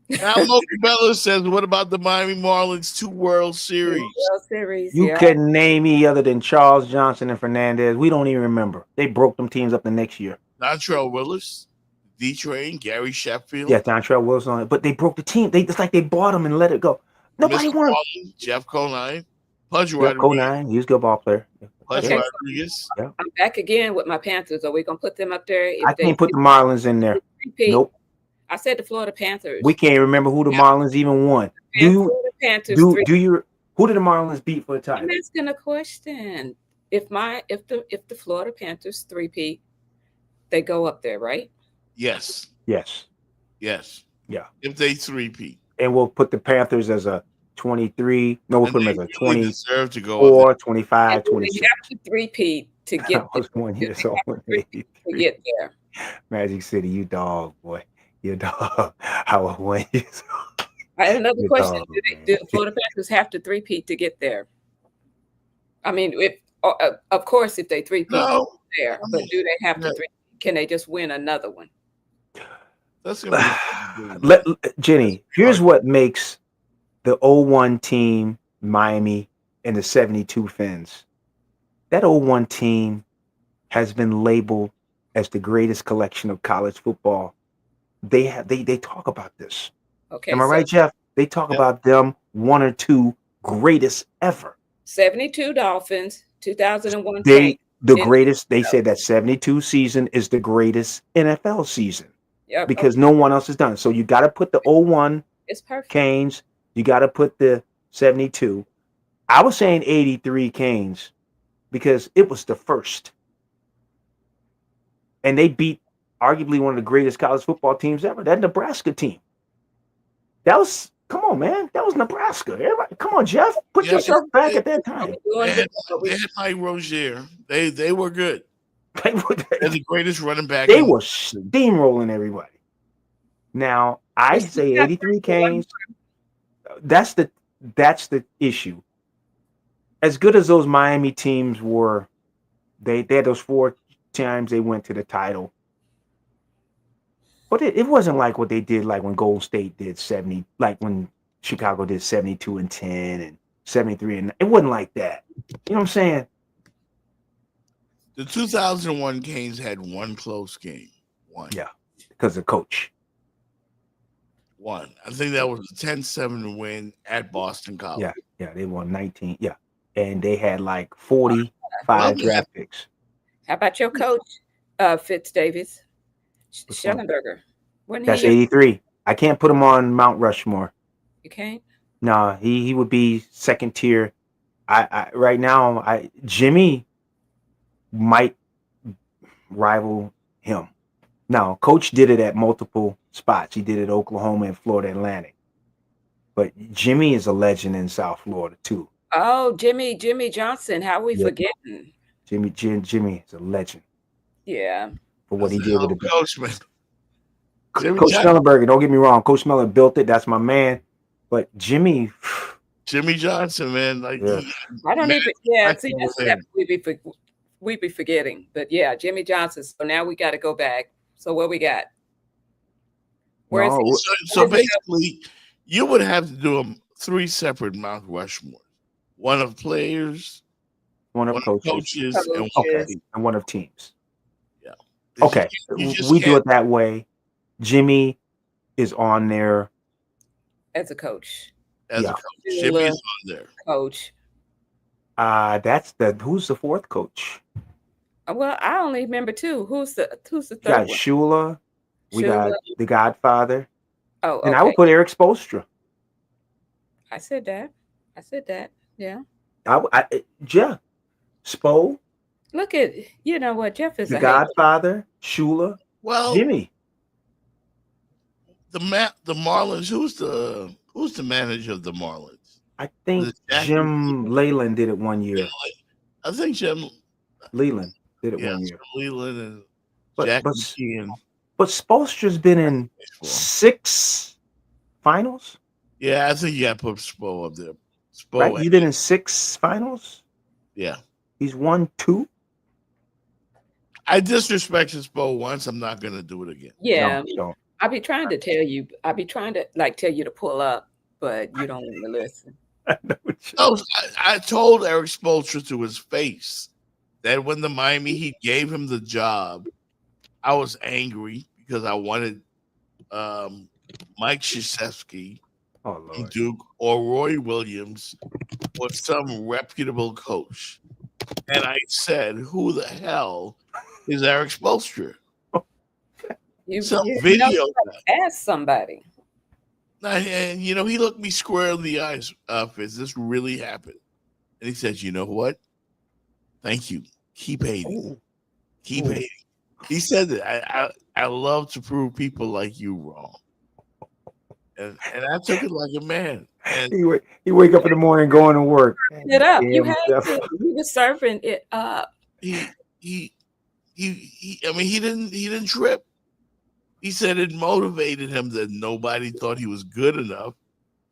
Now, Loki Bella says, what about the Miami Marlins 2 World Series? World Series, You couldn't name me other than Charles Johnson and Fernandez. We don't even remember. They broke them teams up the next year. Dontrell Willis, D-Train, Gary Sheffield. Yeah, Dontrell Willis on it. But they broke the team. It's like they bought them and let it go. Nobody won. Jeff Conine, Pudge Rodriguez. Conine, he's a good ball player. Pudge Rodriguez. Yeah. I'm back again with my Panthers. Are we going to put them up there? I can't put the Marlins in there. Nope. I said the Florida Panthers. We can't remember who the Marlins even won. Florida Panthers. Who did the Marlins beat for the title? I'm asking a question. If the Florida Panthers three-peat, they go up there, right? Yes. Yes. Yes. Yeah. If they three-peat. And we'll put the Panthers as a 23. No, we'll put them as a 20. Deserve to go 4, 25, 26. You have to three-peat to get. I was 1 year old to get there. Magic City, you dog, boy. You dog. I was 1 year old. I have another You question. dog, Do the Florida Panthers have to three-peat to get there? I mean, if of course, if they three-peat there, but do they have to three? Can they just win another one? That's gonna be Jenny, here's what makes the 01 team Miami and the 72 Fins. That 01 team has been labeled as the greatest collection of college football. They talk about this. Okay. Am I right, Jeff? They talk about them 1 or 2 greatest ever. 72 Dolphins, 2001. The greatest. They said that 72 season is the greatest NFL season. Yep. Because no one else has done it. So you got to put the 01 it's perfect. Canes. You got to put the 72. I was saying 83 Canes because it was the first. And they beat arguably one of the greatest college football teams ever. That Nebraska team. That was, come on, man. That was Nebraska. Everybody, come on, Jeff. Put yourself back at that time. They had Mike Rozier. They were good. They're the greatest running back. They were steamrolling everybody. Now, I say 83 Canes. That's the issue. As good as those Miami teams were, they had those 4 times they went to the title. But it wasn't like what they did, like when Golden State did 70, like when Chicago did 72-10 and 73, and it wasn't like that. You know what I'm saying? The 2001 Canes had one close game. One. Yeah, because of coach. One. I think that was a 10-7 win at Boston College. Yeah, they won 19. Yeah, and they had like 45 draft picks. How about your coach, Fitz Davis? Schellenberger. That's 83. I can't put him on Mount Rushmore. You can't? No, he would be second tier. I right now, Jimmy might rival him. Now, Coach did it at multiple spots. He did it at Oklahoma and Florida Atlantic. But Jimmy is a legend in South Florida too. Oh, Jimmy Johnson. How are we forgetting? Jimmy is a legend. Yeah. For what he did with the coach, man. Coach Schellenberger, don't get me wrong. Coach Miller built it. That's my man. But Jimmy Johnson, man. Like I don't even. Yeah, see, that's what we be forgetting. But yeah, Jimmy Johnson. So now we got to go back. So what we got? So basically, you would have to do 3 separate Mount Rushmore. One of players, one of coaches and one of teams. Yeah. Okay. We do it that way. Jimmy is on there as a coach. As a coach. Jimmy is on there. Coach. That's who's the 4th coach? Well, I only remember 2. Who's the third we got one? Shula. We got the Godfather. Oh, okay. And I would put Eric Spoelstra. I said that. Yeah. Jeff. Spo. Look at, you know what, Jeff is the Godfather, Shula, Jimmy. The Marlins, who's the manager of the Marlins? I think Jim Leyland did it 1 year. I think Jim Leland did it 1 year. Leland and Jack McKeon. But Spoelstra's been in 6 finals. Yeah, I think you got to put Spo up there. Right? You've been in 6 finals? Yeah. He's won 2? I disrespected Spo once. I'm not going to do it again. Yeah. No. I be trying to tell you. I be trying to tell you to pull up, but you don't want to listen. I told Eric Spoelstra to his face that when the Miami Heat gave him the job, I was angry because I wanted Mike Krzyzewski, Duke, or Roy Williams or some reputable coach. And I said, who the hell is Eric Spoelstra? some you video. ask somebody. And he looked me square in the eyes. Fitz, this really happened, and he said, "You know what? Thank you. Keep hating. Keep hating." He said that I love to prove people like you wrong, and I took it like a man. And he wake up in the morning going to work. It up. You Damn, had Jeff. to. He was serving it up. He I mean, he didn't trip. He said it motivated him that nobody thought he was good enough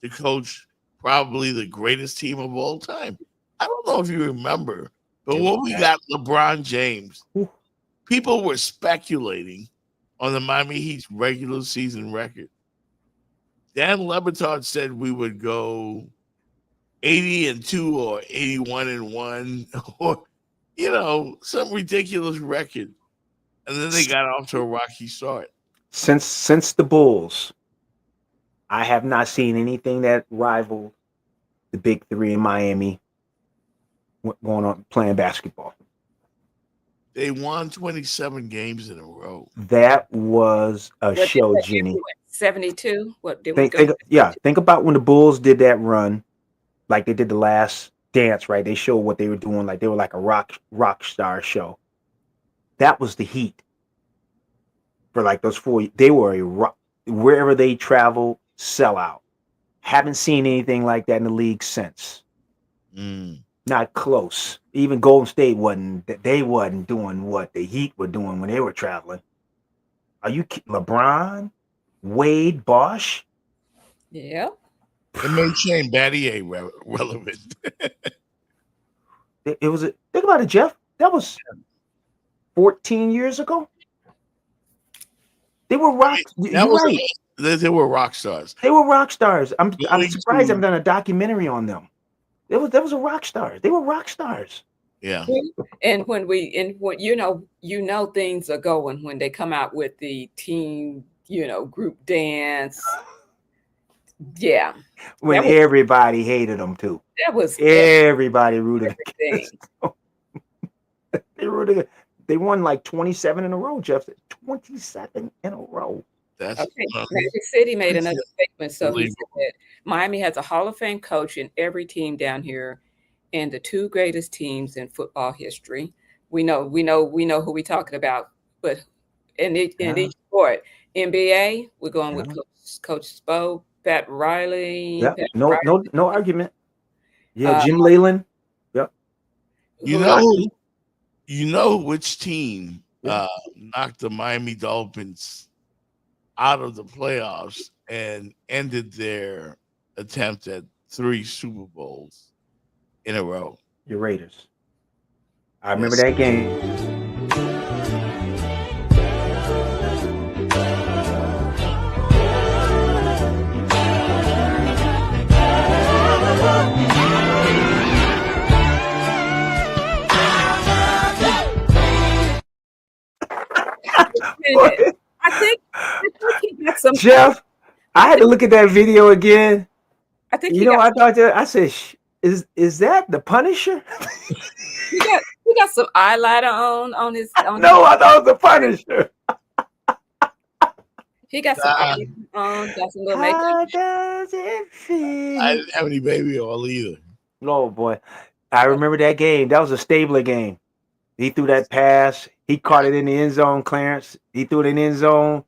to coach probably the greatest team of all time. I don't know if you remember, but when we got LeBron James, people were speculating on the Miami Heat's regular season record. Dan Lebatard said we would go 80-2 or 81-1 or some ridiculous record. And then they got off to a rocky start. Since the Bulls, I have not seen anything that rivaled the big three in Miami going on playing basketball. They won 27 games in a row. That was a show, Jenny. 72. What did we go? Think about when the Bulls did that run, like they did the last dance, right? They showed what they were doing, like they were like a rock star show. That was the Heat. For like those 4, they were wherever they traveled, sellout. Haven't seen anything like that in the league since. Not close. Even Golden State wasn't doing what the Heat were doing when they were traveling. Are you LeBron, Wade, Bosch? Yeah. It made Shane Battier relevant. It was think about it, Jeff. That was 14 years ago. They were rock. You're right. They were rock stars. They were rock stars. I'm surprised I've done a documentary on them. That was a rock star. They were rock stars. Yeah. And when things are going when they come out with the team, group dance. Yeah. When everybody hated them too. That was everybody rooted against them. They won like 27 in a row, Jeff. 27 in a row. That's okay. Magic City made another statement. So he said Miami has a Hall of Fame coach in every team down here, and the 2 greatest teams in football history. We know who we're talking about, but in each sport, NBA, we're going with Coach Spo, Pat Riley. Yeah, no argument. Yeah, Jim Leyland. Yep. You know which team knocked the Miami Dolphins out of the playoffs and ended their attempt at 3 Super Bowls in a row? Your Raiders. I remember that game. I think he got some. Jeff, I had to look at that video again. I think I thought that I said, "Is that the Punisher?" he got some eyeliner on his. No, I thought it was the Punisher. He got some eyeliner on. Got some little makeup. How does it feel? I didn't have any baby oil either. No, boy. I remember that game. That was a Stabler game. He threw that pass. He caught it in the end zone, Clarence. He threw it in the end zone.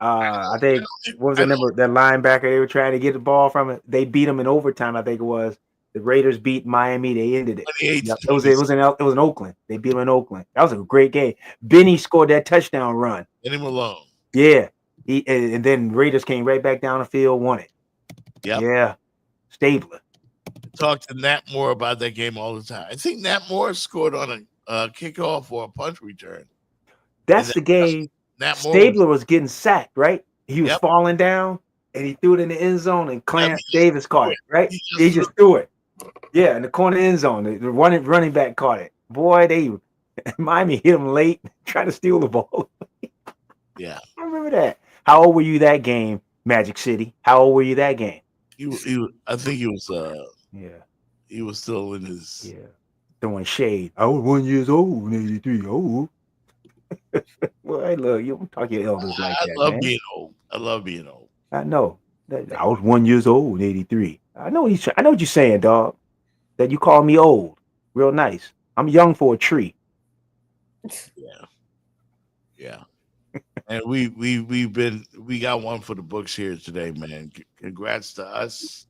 I think, what was the number? That linebacker, they were trying to get the ball from it. They beat him in overtime, I think it was. The Raiders beat Miami. They ended it. Yep. It was in Oakland. They beat him in Oakland. That was a great game. Benny scored that touchdown run. Leave him alone. Yeah. And then Raiders came right back down the field, won it. Yep. Yeah. Stabler. Talk to Nat Moore about that game all the time. I think Nat Moore scored on a kickoff or a punch return. That's the game. Stabler was getting sacked, right? He was falling down, and he threw it in the end zone, and Clarence Davis caught it, right? He just threw it. Yeah, in the corner end zone. The running back caught it. Boy, Miami hit him late, trying to steal the ball. Yeah. I remember that. How old were you that game, Magic City? How old were you that game? I think he was he was still in his throwing shade. I was 1 year old in '83. Oh. Well, hey, look, you don't talk to your elders like I that, love man. being old. I love being old. I know. I was 1 year old in '83. I know what you're saying, dog. That you call me old. Real nice. I'm young for a tree. Yeah. And we got one for the books here today, man. Congrats to us.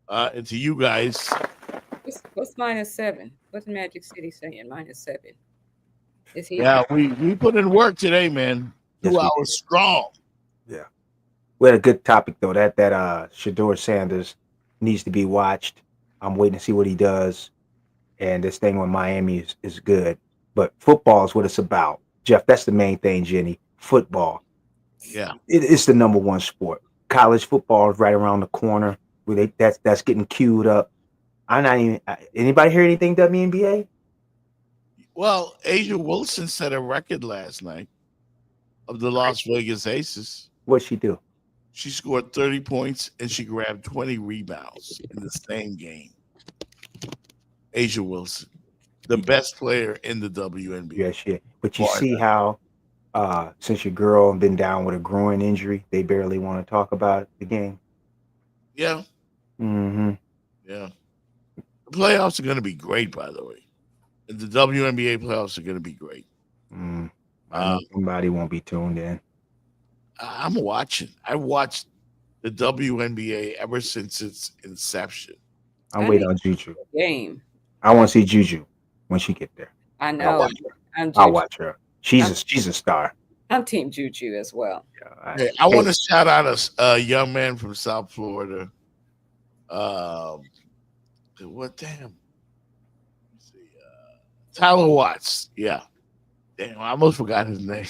And to you guys. What's -7? What's Magic City saying? -7. Is he? Yeah, we put in work today, man. Yes, 2 we hours strong. Yeah. We had a good topic though. That SHADEUR Sanders needs to be watched. I'm waiting to see what he does. And this thing with Miami is good. But football is what it's about. Jeff, that's the main thing, Jenny. Football. Yeah. It's the number one sport. College football is right around the corner. Where that's getting queued up. I'm not even. Anybody hear anything WNBA? Well, Asia Wilson set a record last night of the Las Vegas Aces. What'd she do? She scored 30 points and she grabbed 20 rebounds in the same game. Asia Wilson, the best player in the WNBA. Yeah, shit. But you see how, since your girl been down with a groin injury, they barely want to talk about the game. Yeah. Mm-hmm. Yeah. The playoffs are going to be great, by the way. The WNBA playoffs are going to be great. I know somebody won't be tuned in. I'm watching. I watched the WNBA ever since its inception. I'm waiting on Juju. Game. I want to see Juju when she get there. I know. I'll watch her. She's a star. I'm Team Juju as well. Hey, I want to shout out a young man from South Florida. What damn? Let's see, Tyler Watts. Yeah. Damn, I almost forgot his name.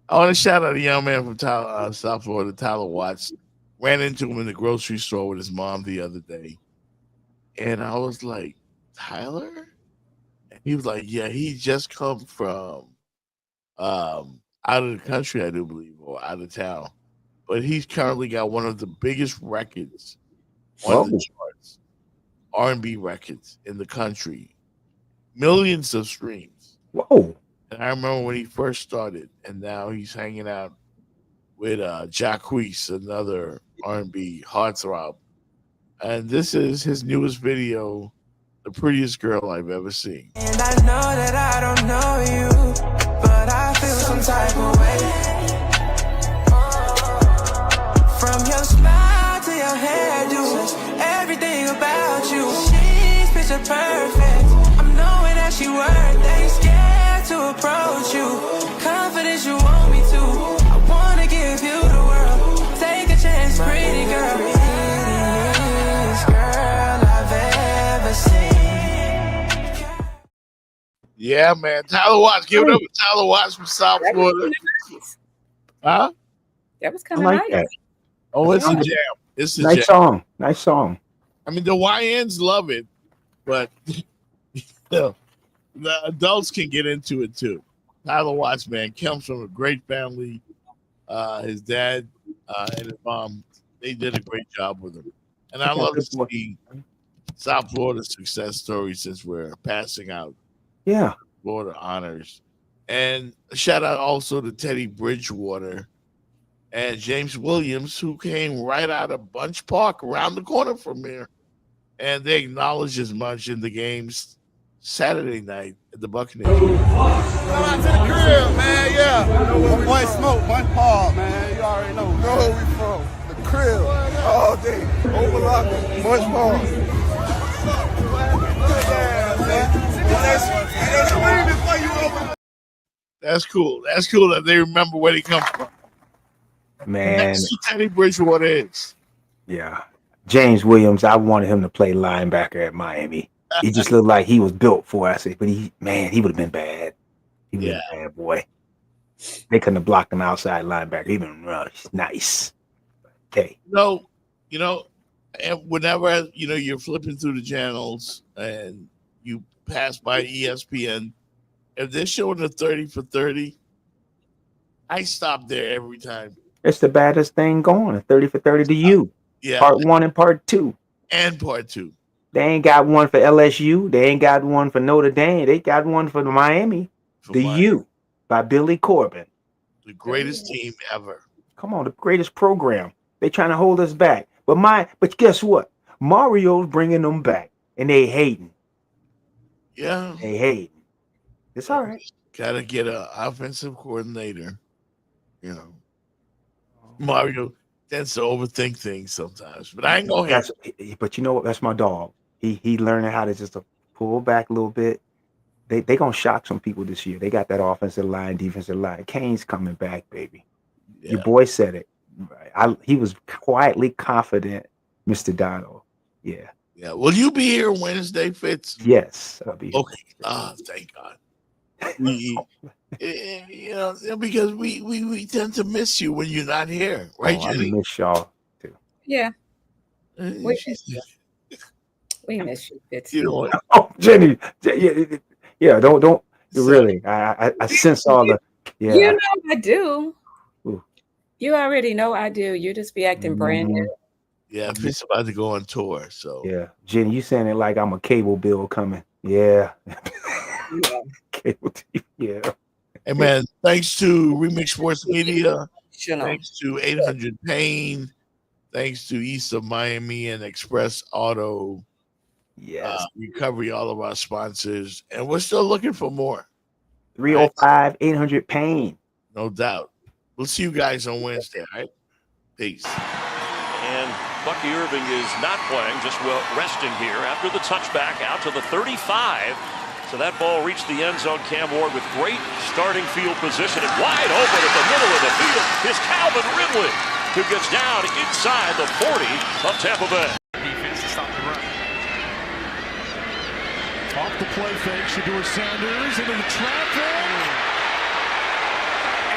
I want to shout out a young man from South Florida, Tyler Watts. Ran into him in the grocery store with his mom the other day. And I was like, Tyler? And he was like, yeah, he just come from out of the country, I do believe, or out of town. But he's currently got one of the biggest records on the charts, R&B records in the country. Millions of streams. Whoa. And I remember when he first started, and now he's hanging out with Jacquees, another R&B heartthrob. And this is his newest video, The Prettiest Girl I've Ever Seen. And I know that I don't know you, but I feel some type of way. From your smile to your hairdo, everything about you, she's picture perfect. I'm knowing that she worth, ain't scared to approach you. Confidence you want me to, I wanna give you the world. Take a chance, pretty girl. Prettiest girl I've ever seen. Yeah, man. Tyler Watts. Give it up to Tyler Watts from South Florida. Huh? That was I kind of like nice. that. Oh, it's a jam. It's a Nice jam. song. Nice song. I mean, the YNs love it, but the adults can get into it too. Tyler Watts, man, comes from a great family. His dad and his mom, they did a great job with him. And I love to see South Florida's success story since we're passing out Yeah. Florida honors. And a shout out also to Teddy Bridgewater and James Williams, who came right out of Bunch Park around the corner from here. And they acknowledged as much in the games Saturday night at the Buccaneers. Come out to the crib, man. Yeah. One boy Smoke, one Paul, man. You already know. You know where we from. The crib. All day. Overlock. Much more. That's cool. That's cool that they remember where they come from. Man. That's who Teddy Bridgewater is. Yeah. James Williams, I wanted him to play linebacker at Miami. He just looked like he was built for us. But he would have been bad. He would have been a bad boy. They couldn't have blocked him outside linebacker. Even nice. Okay. You know, and whenever you're flipping through the channels and you pass by ESPN, if they're showing a 30 for 30, I stop there every time. It's the baddest thing going. 30 for 30 to you. Yeah. Part 1 and part 2. And part 2. They ain't got one for LSU. They ain't got one for Notre Dame. They got one for the Miami. You. by Billy Corbin. The greatest team ever. Come on, the greatest program. They trying to hold us back. But guess what? Mario's bringing them back, and they hating. Yeah. They hating. It's all right. Got to get an offensive coordinator. You know, Mario tends to overthink things sometimes, but I ain't going to. But you know what? That's my dog. He learning how to just pull back a little bit. They gonna shock some people this year. They got that offensive line, defensive line. Kane's coming back, baby. Yeah. Your boy said it. He was quietly confident, Mr. Donald. Yeah. Yeah. Will you be here Wednesday, Fitz? Yes, I'll be here. Okay. Thank God. You know, because we tend to miss you when you're not here, right, Jenny? I miss y'all too. Yeah. We miss you. We miss you, Fitz. You know, oh, Jenny. Yeah, don't really. I sense all the. Yeah. You know I do. Ooh. You already know I do. You just be acting brand new. Yeah, Fitz about to go on tour, so. Yeah, Jenny, you saying it like I'm a cable bill coming. Yeah. Cable TV. Yeah. Hey man, thanks to Remix Sports Media, thanks to 800 Pain, thanks to East of Miami and Express Auto. Yes. Recovery, all of our sponsors, and we're still looking for more. 305 800 Pain. No doubt. We'll see you guys on Wednesday, all right? Peace. And Bucky Irving is not playing, just resting here after the touchback out to the 35. So that ball reached the end zone. Cam Ward with great starting field position and wide open at the middle of the field is Calvin Ridley, who gets down inside the 40 of Tampa Bay. Defense to stop the run. Off the play fake, SHADEUR Sanders into the traffic.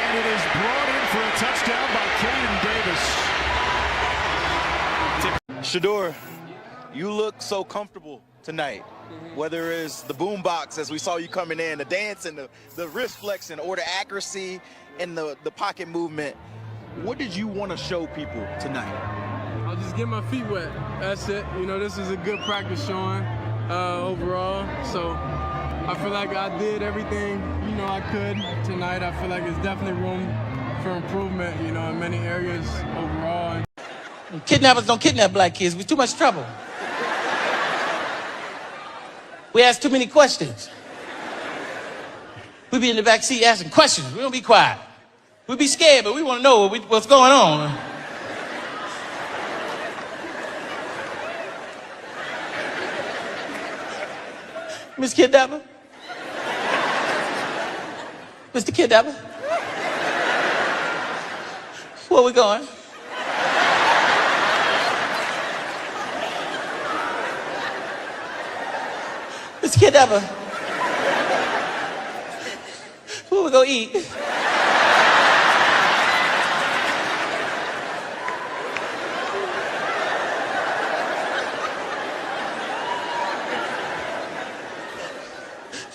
And it is brought in for a touchdown by Caden Davis. SHADEUR, you look so comfortable tonight. Whether it's the boom box as we saw you coming in, the dance and the wrist flex and order accuracy and the pocket movement. What did you want to show people tonight? I'll just get my feet wet. That's it. You know, this is a good practice showing overall. So I feel like I did everything, you know, I could tonight. I feel like there's definitely room for improvement, you know, in many areas overall. Kidnappers don't kidnap black kids. We're too much trouble. We ask too many questions. We be in the back seat asking questions. We don't be quiet. We be scared, but we want to know what's going on. Miss Kidnapper? Mr. Kidnapper? Where we going? Mr. Kidnapper, where we gonna eat?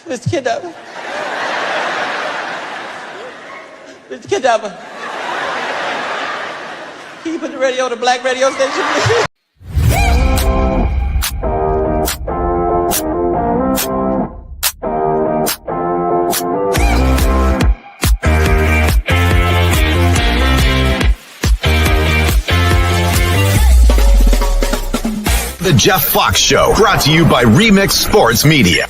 Mr. Kidnapper. Mr. Kidnapper. Can you put the radio on the black radio station? The Jeff Fox Show, brought to you by Remix Sports Media.